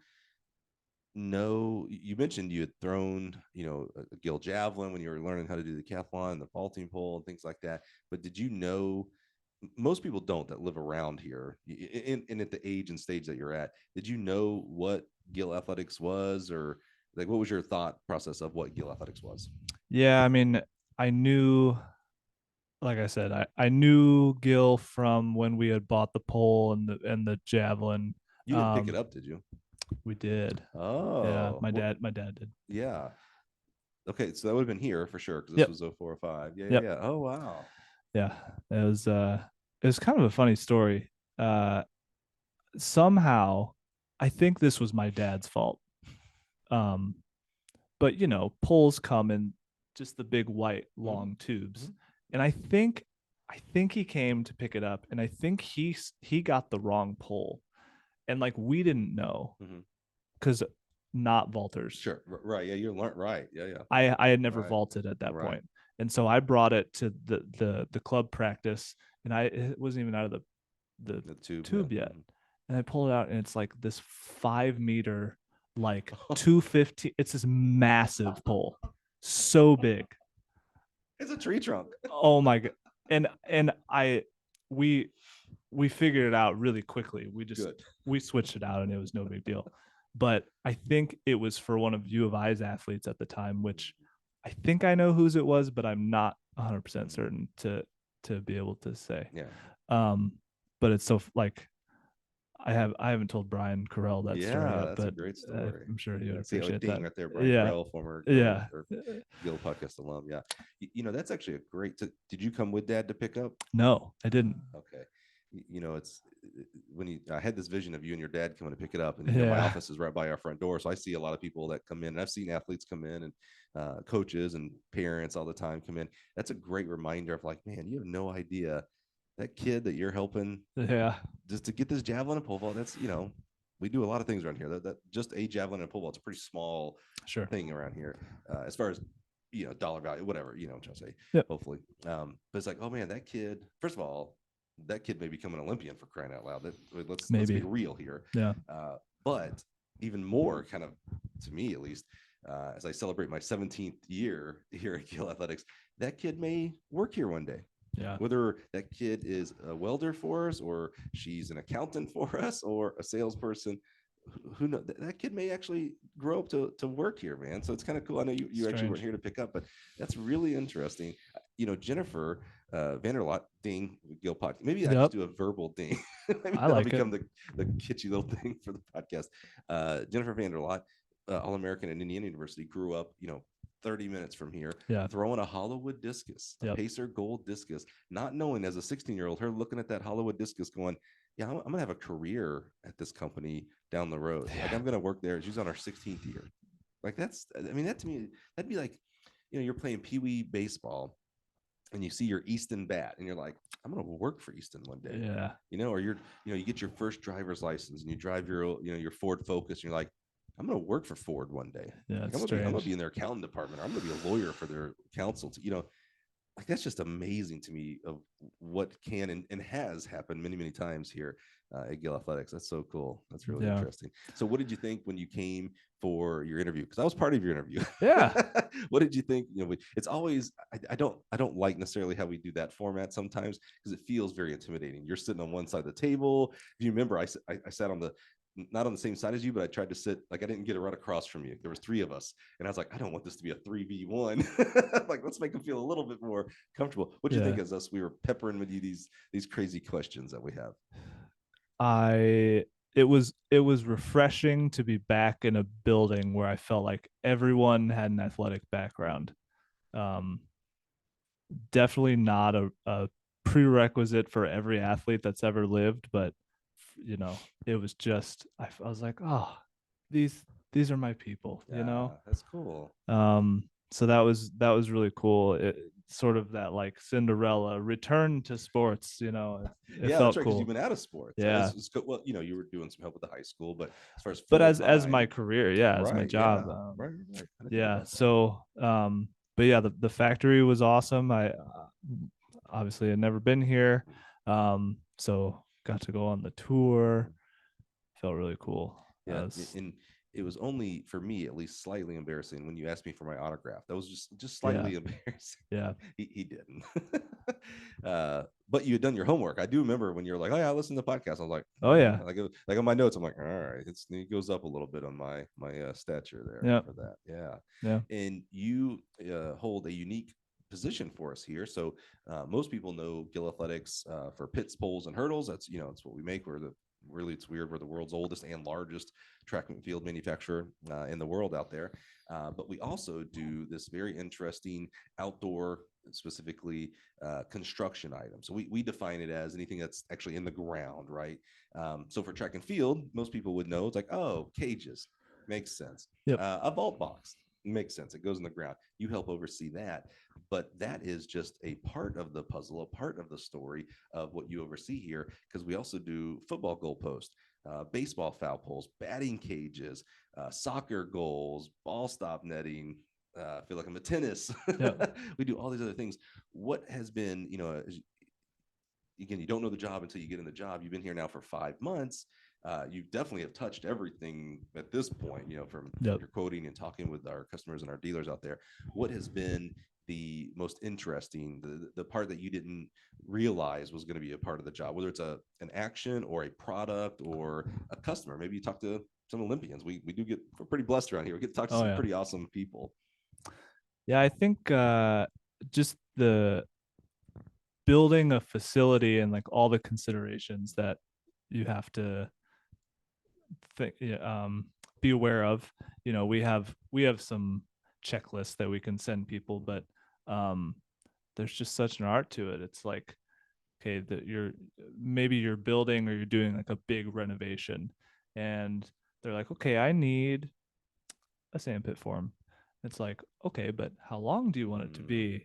know, you mentioned you had thrown, a gill javelin when you were learning how to do the decathlon, the vaulting pole and things like that. But did you know, most people don't that live around here and at the age and stage that you're at, did you know what gill athletics was, or like what was your thought process of what gill athletics was? Yeah, I mean, I knew, like I said, I knew Gil from when we had bought the pole and the javelin. You didn't pick it up, did you? We did. Yeah, Oh, my dad did. yeah. Okay, so that would have been here for sure because this Yep. was 04 or 05. Yeah, yeah, Yep. yeah. Oh, wow. Yeah. It was kind of a funny story. Somehow I think this was my dad's fault. Um, but poles come in just the big white long tubes. Mhm. And I think he came to pick it up, and I think he got the wrong pole. And like we didn't know Mhm. because not vaulters. Sure. Right. Yeah, you learned right. Yeah, yeah. I had never Right. vaulted at that Right. point. And so I brought it to the club practice, and it wasn't even out of the The tube yet. Mhm. And I pull it out, and it's like this 5 meter, like 250. It's this massive pole, so big. It's a tree trunk. Oh my god! And we we figured it out really quickly. Good. We switched it out, and it was no big deal. But I think it was for one of U of I's athletes at the time, which I think I know whose it was, but I'm not 100% certain to be able to say. Yeah. But it's so like I haven't told Brian Carell that story Yeah, yet, that's a but great story. I'm sure he would See, appreciate ding that. right there, Brian Yeah, Carell, former yeah. Gill podcast alum. Yeah, that's actually a great. Did you come with Dad to pick up? No, I didn't. Okay, it's when I had this vision of you and your dad coming to pick it up, and my Yeah. office is right by our front door, so I see a lot of people that come in, and I've seen athletes come in, and coaches and parents all the time come in. That's a great reminder of like, man, you have no idea that kid that you're helping Yeah. just to get this javelin and pole vault. That's we do a lot of things around here. That just a javelin and pole vault. It's a pretty small Sure. thing around here as far as dollar value, whatever I'm trying to say. Yep. Hopefully, but it's like, oh man, that kid. First of all, that kid may become an Olympian, for crying out loud. Let's be real here. Yeah. But even more, kind of to me at least, as I celebrate my 17th year here at Gill Athletics, that kid may work here one day. Yeah. Whether that kid is a welder for us, or she's an accountant for us, or a salesperson, who knows? That kid may actually grow up to work here, man. So it's kind of cool. I know you actually weren't here to pick up, but that's really interesting. Jennifer Vanderlot, ding, Gill podcast. Maybe I just do a verbal ding. Maybe I like become the kitschy little thing for the podcast. Jennifer Vanderlot, All-American at Indiana University, grew up, 30 minutes from here, throwing a Hollywood discus, a Pacer Gold discus, not knowing as a 16-year-old, her looking at that Hollywood discus going, yeah, I'm going to have a career at this company down the road. Like, I'm going to work there. She's on her 16th year. Like, that to me, that'd be like, you're playing Pee Wee baseball and you see your Easton bat and you're like, I'm going to work for Easton one day. Yeah. Or you get your first driver's license and you drive your Ford Focus and you're like, I'm going to work for Ford one day. Yeah, like, I'm going to be in their accounting department. Or I'm going to be a lawyer for their counsel. Like, that's just amazing to me of what can and has happened many, many times here at Gill Athletics. That's so cool. That's really interesting. So what did you think when you came for your interview? Because I was part of your interview. Yeah. What did you think? It's always, I don't like necessarily how we do that format sometimes, because it feels very intimidating. You're sitting on one side of the table. If you remember, I sat on not on the same side as you, but I tried to sit, like, I didn't get right across from you. There was 3 of us. And I was like, I don't want this to be a 3v1. Like, let's make them feel a little bit more comfortable. What do you think as us? We were peppering with you these crazy questions that we have. It was refreshing to be back in a building where I felt like everyone had an athletic background. Definitely not a prerequisite for every athlete that's ever lived, but it was just I was like, oh, these are my people. That's cool. So that was really cool. It sort of that like Cinderella return to sports. It felt that's right, cool. You've been out of sports. Yeah. Well, you were doing some help with the high school, but as far as as my career, as my job, right. yeah. So, but yeah, the factory was awesome. I obviously had never been here, so got to go on the tour. Felt really cool. Yeah, and it was only for me at least slightly embarrassing when you asked me for my autograph. That was just Yeah, slightly embarrassing. yeah. He didn't. But you had done your homework. I do remember when you were like, "Oh yeah, I listened to the podcast." I was like, Oh yeah, like on my notes, I'm like, "All right, it goes up a little bit on my stature there yeah, for that." Yeah, yeah, and you hold a unique position for us here. So most people know Gill Athletics for pits, poles, and hurdles. That's what we make. We're the really, it's weird, we're the world's oldest and largest track and field manufacturer in the world out there. But we also do this very interesting outdoor, specifically construction item. So we define it as anything that's actually in the ground, right? So for track and field, most people would know it's like, oh, cages, makes sense. yep, A vault box makes sense. It goes in the ground. You help oversee that. But that is just a part of the puzzle, a part of the story of what you oversee here, because we also do football goalposts, baseball foul poles, batting cages, soccer goals, ball stop netting. I feel like I'm a tennis. yep. We do all these other things. What has been, again, you don't know the job until you get in the job. You've been here now for 5 months. You definitely have touched everything at this point, from Yep. your quoting and talking with our customers and our dealers out there. What has been the most interesting, the part that you didn't realize was going to be a part of the job, whether it's an action or a product or a customer? Maybe you talk to some Olympians. We're pretty blessed around here. We get to talk to Oh some yeah, pretty awesome people. yeah. I think just the building a facility and like all the considerations that you have to think, be aware of. We have some checklists that we can send people, but um, there's just such an art to it. It's like, okay, that you're building or you're doing like a big renovation, and they're like, okay, I need a sandpit form. It's like, okay, but how long do you want it to be?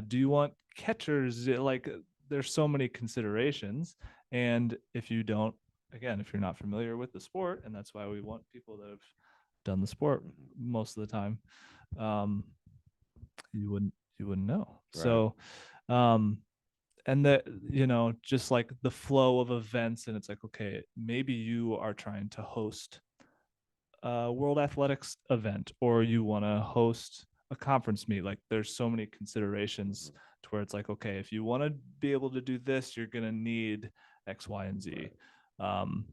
Do you want catchers? Like, there's so many considerations, and if you don't, again, if you're not familiar with the sport, and that's why we want people that have done the sport most of the time, um, you wouldn't know. Right. So, um, and that, just like the flow of events, and it's like, okay, maybe you are trying to host World Athletics event, or you want to host a conference meet. Like, there's so many considerations to where it's like, okay, if you want to be able to do this, you're going to need X, Y, and Z. Um,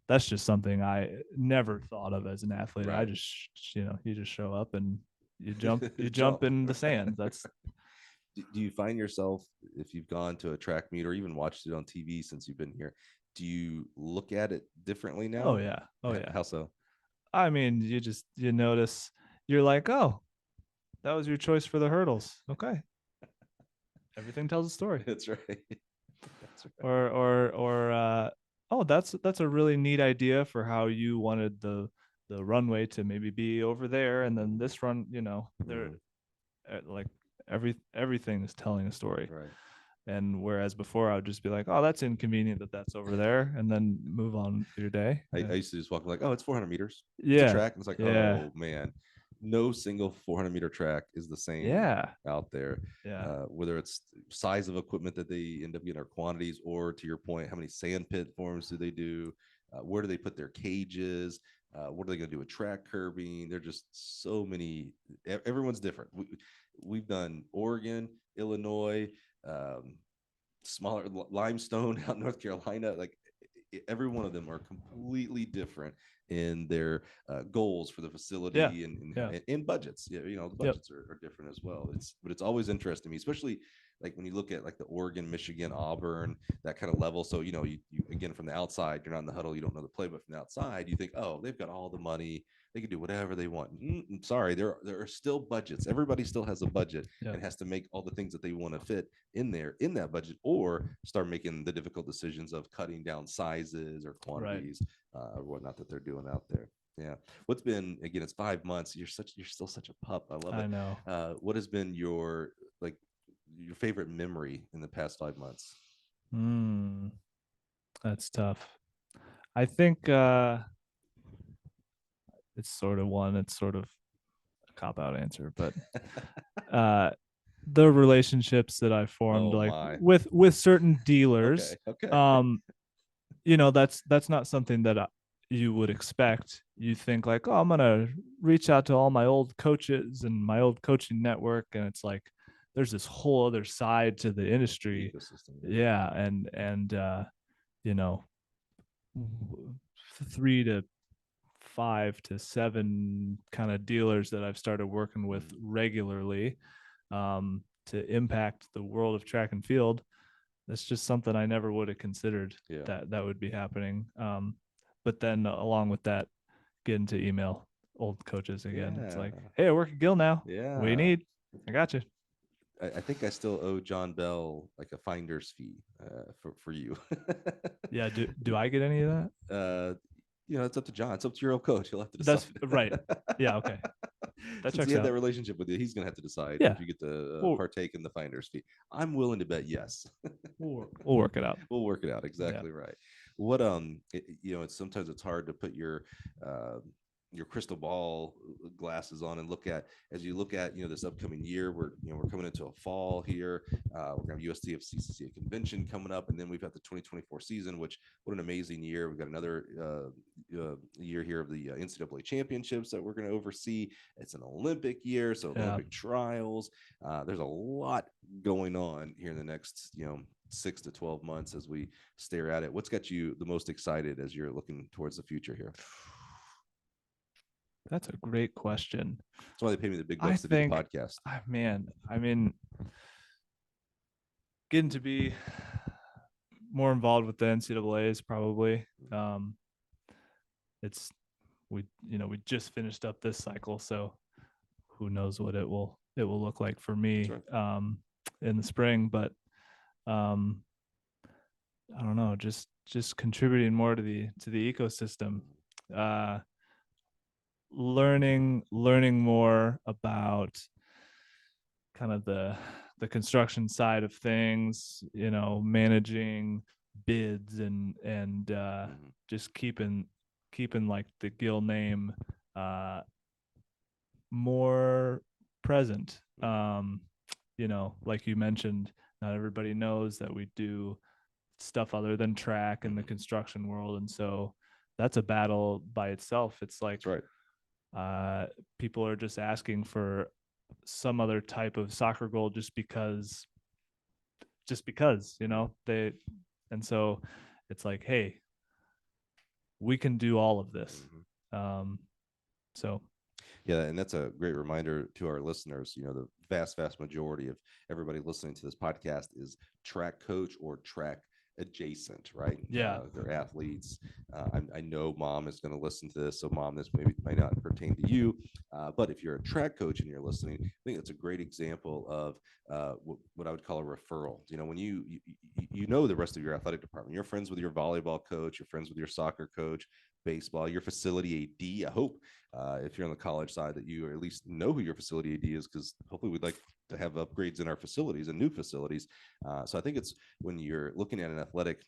that's just something I never thought of as an athlete. I Right. just, you just show up and you jump Jump. in the sand. That's Do you find yourself, if you've gone to a track meet or even watched it on TV since you've been here, do you look at it differently oh now? yeah, oh yeah. How so? I mean, you notice, you're like, oh, that was your choice for the hurdles. Okay, everything tells a story. That's right. That's right. Or oh, that's a really neat idea for how you wanted the runway to maybe be over there, and then this run, there, like, everything is telling a story. Right. And whereas before I would just be like, oh, that's inconvenient that that's over there, and then move on with your day. I used to just walk like, oh, it's 400 meters. It's a Yeah, track. And it's like, yeah, oh man, no single 400-meter track is the same yeah, out there. yeah, Whether it's size of equipment that they end up getting, or quantities, or to your point, how many sand pit forms do they do? Where do they put their cages? What are they going to do with track curbing? They're just so many. Everyone's different. We've done Oregon, Illinois, um, smaller limestone out in North Carolina. Like every one of them are completely different in their goals for the yeah, facility yeah, and budgets. Yeah, the yep, budgets are different as well. It's always interesting to me, especially like when you look at like the Oregon, Michigan, Auburn, that kind of level. So you again, from the outside, you're not in the huddle, you don't know the play, but from the outside, you think, oh, they've got all the money, they can do whatever they want. Sorry, there are still budgets. Everybody still has a budget yeah, and has to make all the things that they want to fit in there in that budget, or start making the difficult decisions of cutting down sizes or right. quantities or whatnot that they're doing out there. Yeah. What's been, again, it's 5 months. You're still such a pup. I love I it. know. What has been your favorite memory in the past 5 months? Hmm, that's tough. I think it's sort of cop out answer, but the relationships that I formed, Oh like my. with certain dealers, Okay. that's not something that you would expect. You think like, oh, I'm gonna reach out to all my old coaches and my old coaching network, and it's like there's this whole other side to the industry. Ecosystem. Yeah, and you know, 3 to 5 to 7 kind of dealers that I've started working with regularly to impact the world of track and field. That's just something I never would have considered that would be happening. But then along with that, getting to email old coaches again. It's like, hey, I work at Gill now. Yeah. What do you need? I got you. I think I still owe John Bell like a finder's fee for you. Yeah. Do I get any of that? It's up to John. It's up to your old coach. He'll have to decide. That's right. Yeah. Okay. That Since he had that relationship with you, he's going to have to decide if you get to partake in the finder's fee. I'm willing to bet yes. We'll work it out. We'll work it out. Exactly right. What it's sometimes it's hard to put your crystal ball glasses on and look at this upcoming year. We're coming into a fall here. We're gonna have USDFCCA convention coming up, and then we've got the 2024 season, which what an amazing year. We've got another year here of the NCAA championships that we're going to oversee. It's an Olympic year, so Olympic trials. There's a lot going on here in the next 6 to 12 months as we stare at it. What's got you the most excited as you're looking towards the future here? That's a great question. That's why they pay me the big bucks to do the podcast. Man, I mean, getting to be more involved with the NCAAs probably. We just finished up this cycle, so who knows what it will look like for me in the spring. But I don't know, just contributing more to the ecosystem. Learning more about kind of the construction side of things, managing bids and just keeping like the Gill name more present. Like you mentioned, not everybody knows that we do stuff other than track in the construction world, and so that's a battle by itself. It's like, that's right. People are just asking for some other type of soccer goal just because they, and so it's like, hey, we can do all of this. So yeah, and that's a great reminder to our listeners. The vast majority of everybody listening to this podcast is track coach or track adjacent, right? Yeah, they're athletes. I know Mom is going to listen to this, so Mom, this might not pertain to you, but if you're a track coach and you're listening, I think that's a great example of what I would call a referral. When you the rest of your athletic department, you're friends with your volleyball coach, you're friends with your soccer coach, baseball, your facility AD. I hope if you're on the college side that you at least know who your facility AD is, because hopefully we'd like to have upgrades in our facilities and new facilities. So I think it's when you're looking at an athletic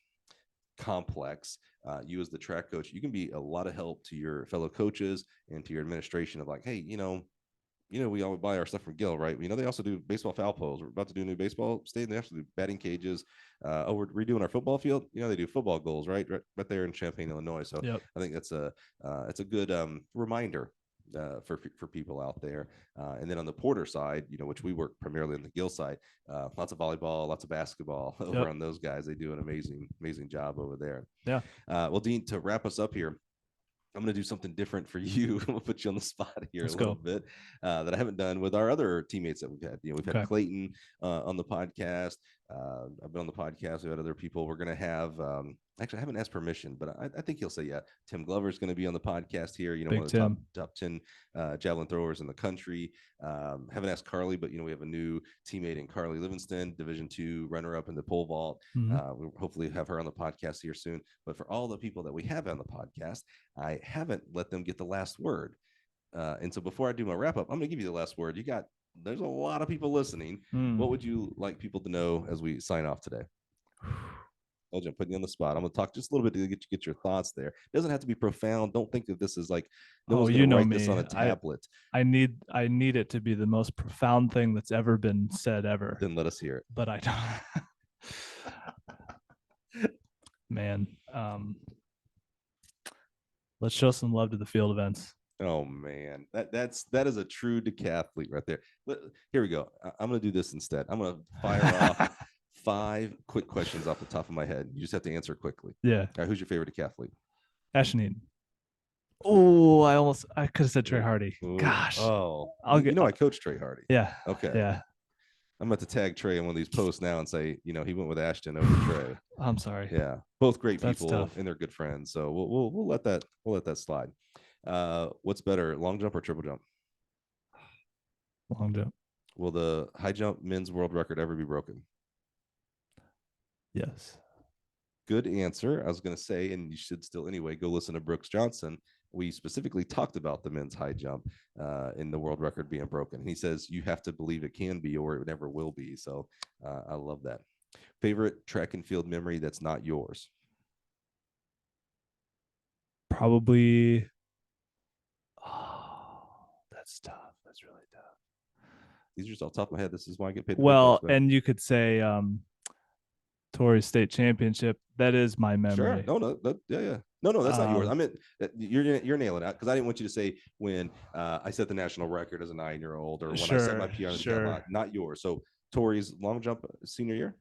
complex, you as the track coach, you can be a lot of help to your fellow coaches and to your administration of like, hey, we all buy our stuff from Gill, right? They also do baseball foul poles. We're about to do a new baseball stadium. They actually do batting cages. We're redoing our football field. They do football goals, right there in Champaign, Illinois. So I think that's it's a good reminder for people out there. And then on the Porter side, which we work primarily on the Gill side, lots of volleyball, lots of basketball over on those guys. They do an amazing job over there. Yeah. Well, Dean, to wrap us up here, I'm going to do something different for you. I'm going to put you on the spot here a little bit that I haven't done with our other teammates that we've had. We've had Clayton on the podcast. I've been on the podcast. We've had other people. We're going to have, actually, I haven't asked permission, but I think he'll say, yeah, Tim Glover is going to be on the podcast here. One of the top 10 javelin throwers in the country. Haven't asked Carly, but, we have a new teammate in Carly Livingston, Division II runner-up in the pole vault. We'll hopefully have her on the podcast here soon. But for all the people that we have on the podcast, I haven't let them get the last word. And so before I do my wrap-up, I'm going to give you the last word. There's a lot of people listening. What would you like people to know as we sign off today? LJ, I'm putting you on the spot. I'm going to talk just a little bit to get your thoughts there. It doesn't have to be profound. Don't think that this is like no one's going to write this on a tablet. I need it to be the most profound thing that's ever been said ever. Then let us hear it. But I don't. Man, let's show some love to the field events. Oh man, that is a true decathlete right there. Here we go. I'm going to do this instead. I'm going to fire off 5 quick questions off the top of my head. You just have to answer quickly. Yeah. All right, who's your favorite decathlete? Ashton Eaton. Oh, I could have said Trey Hardy. Ooh. Gosh. Oh, I coached Trey Hardy. Yeah. Okay. Yeah. I'm about to tag Trey in one of these posts now and say, he went with Ashton over Trey. I'm sorry. Yeah, both great That's people tough. and they're good friends. So we'll let that slide. What's better, long jump or triple jump? Long jump. Will the high jump men's world record ever be broken? Yes. Good answer. I was going to say, and you should still anyway, go listen to Brooks Johnson. We specifically talked about the men's high jump in the world record being broken. And he says you have to believe it can be or it never will be. So I love that. Favorite track and field memory that's not yours? Probably. Oh, that's tough. That's really tough. These are just off the top of my head. This is why I get paid. Well, and you could say Tory State Championship. That is my memory. Sure. No, yeah. No, that's not yours. I meant you're nailing it because I didn't want you to say when I set the national record as a 9-year-old or when I set my PR. Not yours. So Tory's long jump senior year.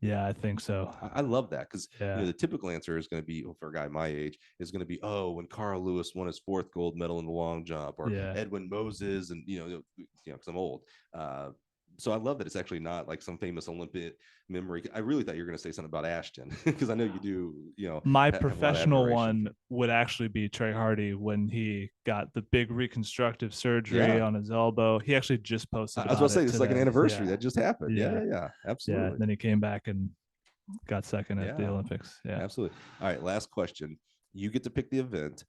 Yeah, I think so. I love that because the typical answer is going to be for a guy my age is going to be when Carl Lewis won his 4th gold medal in the long jump or Edwin Moses and because I'm old. So I love that it's actually not like some famous Olympic memory. I really thought you were going to say something about Ashton because I know you do. My professional one would actually be Trey Hardy when he got the big reconstructive surgery on his elbow. He actually just posted. I was going to say this is like an anniversary that just happened. Yeah, absolutely. Yeah, and then he came back and got second at the Olympics. Yeah, absolutely. All right, last question. You get to pick the event.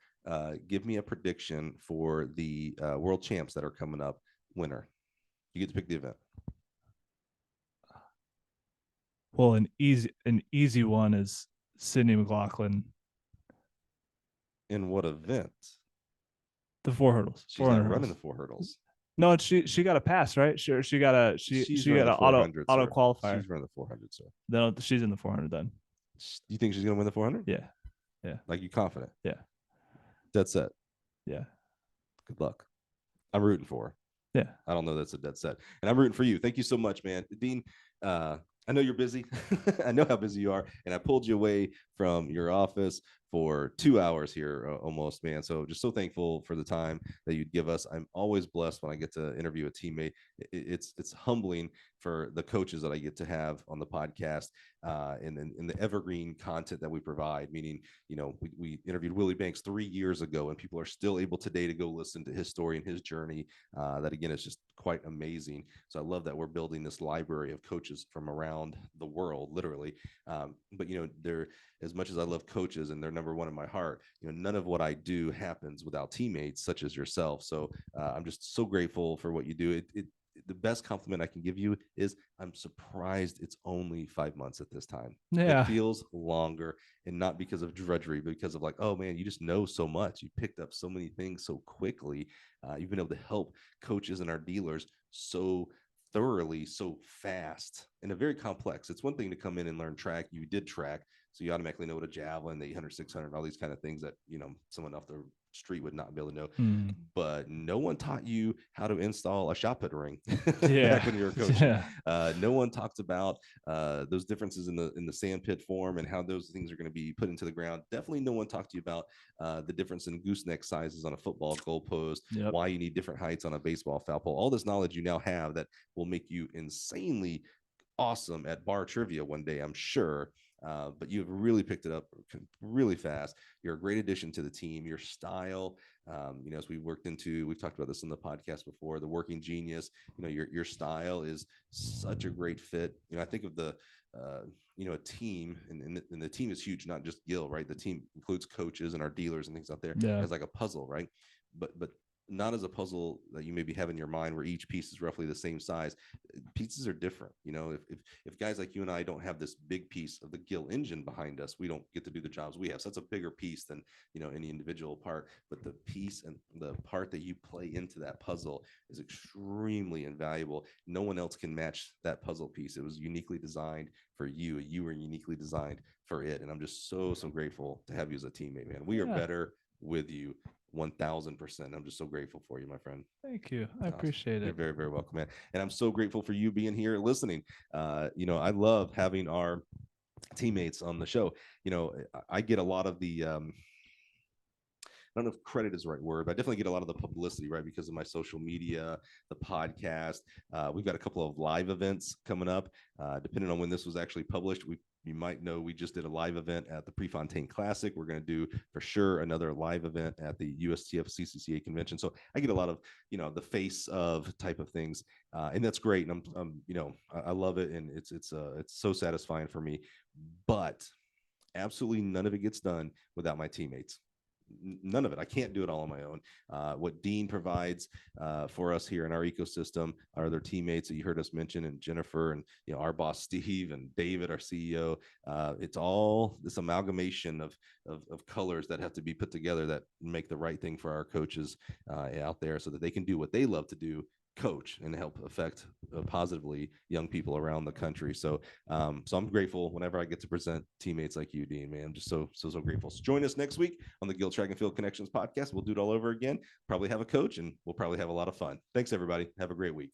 Give me a prediction for the world champs that are coming up. Winner. You get to pick the event. Well, an easy one is Sydney McLaughlin. In what event? The 4 hurdles. She's not running the 4 hurdles. No, she got a pass, right? She got an auto qualifier. She's running the 400, sir. No, she's in the 400 then. You think she's gonna win the 400? Yeah. Like you confident? Yeah. Dead set. Yeah. Good luck. I'm rooting for her. Yeah. I don't know that's a dead set. And I'm rooting for you. Thank you so much, man. Dean, I know you're busy. I know how busy you are. And I pulled you away from your office for 2 hours here almost, man. So just so thankful for the time that you'd give us. I'm always blessed when I get to interview a teammate. It's humbling for the coaches that I get to have on the podcast and the evergreen content that we provide, meaning, we interviewed Willie Banks 3 years ago and people are still able today to go listen to his story and his journey. That again is just quite amazing. So I love that we're building this library of coaches from around the world, literally. But they're, as much as I love coaches and they're number one in my heart, none of what I do happens without teammates such as yourself. So I'm just so grateful for what you do. The best compliment I can give you is I'm surprised it's only 5 months at this time. Yeah. It feels longer, and not because of drudgery, but because of like, oh man, you just know so much. You picked up so many things so quickly. You've been able to help coaches and our dealers so thoroughly, so fast, and a very complex. It's one thing to come in and learn track. You did track, so you automatically know what a javelin, the 800, 600, all these kind of things that someone off the street would not be able to know. But no one taught you how to install a shot put ring back when you were coaching. No one talked about those differences in the sand pit form and how those things are going to be put into the ground. Definitely no one talked to you about the difference in gooseneck sizes on a football goal post, why you need different heights on a baseball foul pole. All this knowledge you now have that will make you insanely awesome at bar trivia one day, I'm sure. But you've really picked it up really fast. You're a great addition to the team. Your style, as we've talked about this in the podcast before, the working genius, your style is such a great fit. I think of the, a team and the team is huge, not just Gill, right? The team includes coaches and our dealers and things out there. It's like a puzzle, right? But not as a puzzle that you maybe have in your mind where each piece is roughly the same size. Pieces are different. You know, if guys like you and I don't have this big piece of the Gill engine behind us, we don't get to do the jobs we have. So that's a bigger piece than, you know, any individual part. But the piece and the part that you play into that puzzle is extremely invaluable. No one else can match that puzzle piece. It was uniquely designed for you. You were uniquely designed for it. And I'm just so grateful to have you as a teammate, man. We are better with you 1000%. I'm just so grateful for you, my friend. Thank you. I Awesome. appreciate You're it. very, very welcome, man. And I'm so grateful for you being here listening. You know, I love having our teammates on the show. You know, I get a lot of the I don't know if credit is the right word, but I definitely get a lot of the publicity, right? Because of my social media, the podcast. We've got a couple of live events coming up. Depending on when this was actually published, you might know we just did a live event at the Prefontaine Classic. We're going to do for sure another live event at the USTF CCCA convention. So I get a lot of, you know, the face of type of things, and that's great. And I'm you know, I love it, and it's so satisfying for me. But absolutely none of it gets done without my teammates. None of it. I can't do it all on my own. What Dean provides for us here in our ecosystem, our other teammates that you heard us mention, and Jennifer, and, you know, our boss Steve, and David, our CEO. It's all this amalgamation of colors that have to be put together that make the right thing for our coaches out there, so that they can do what they love to do, coach, and help affect positively young people around the country. So so I'm grateful whenever I get to present teammates like you, Dean, man. I'm just so grateful. So join us next week on the Gill Track and Field Connections podcast. We'll do it all over again, probably have a coach, and we'll probably have a lot of fun. Thanks, everybody. Have a great week.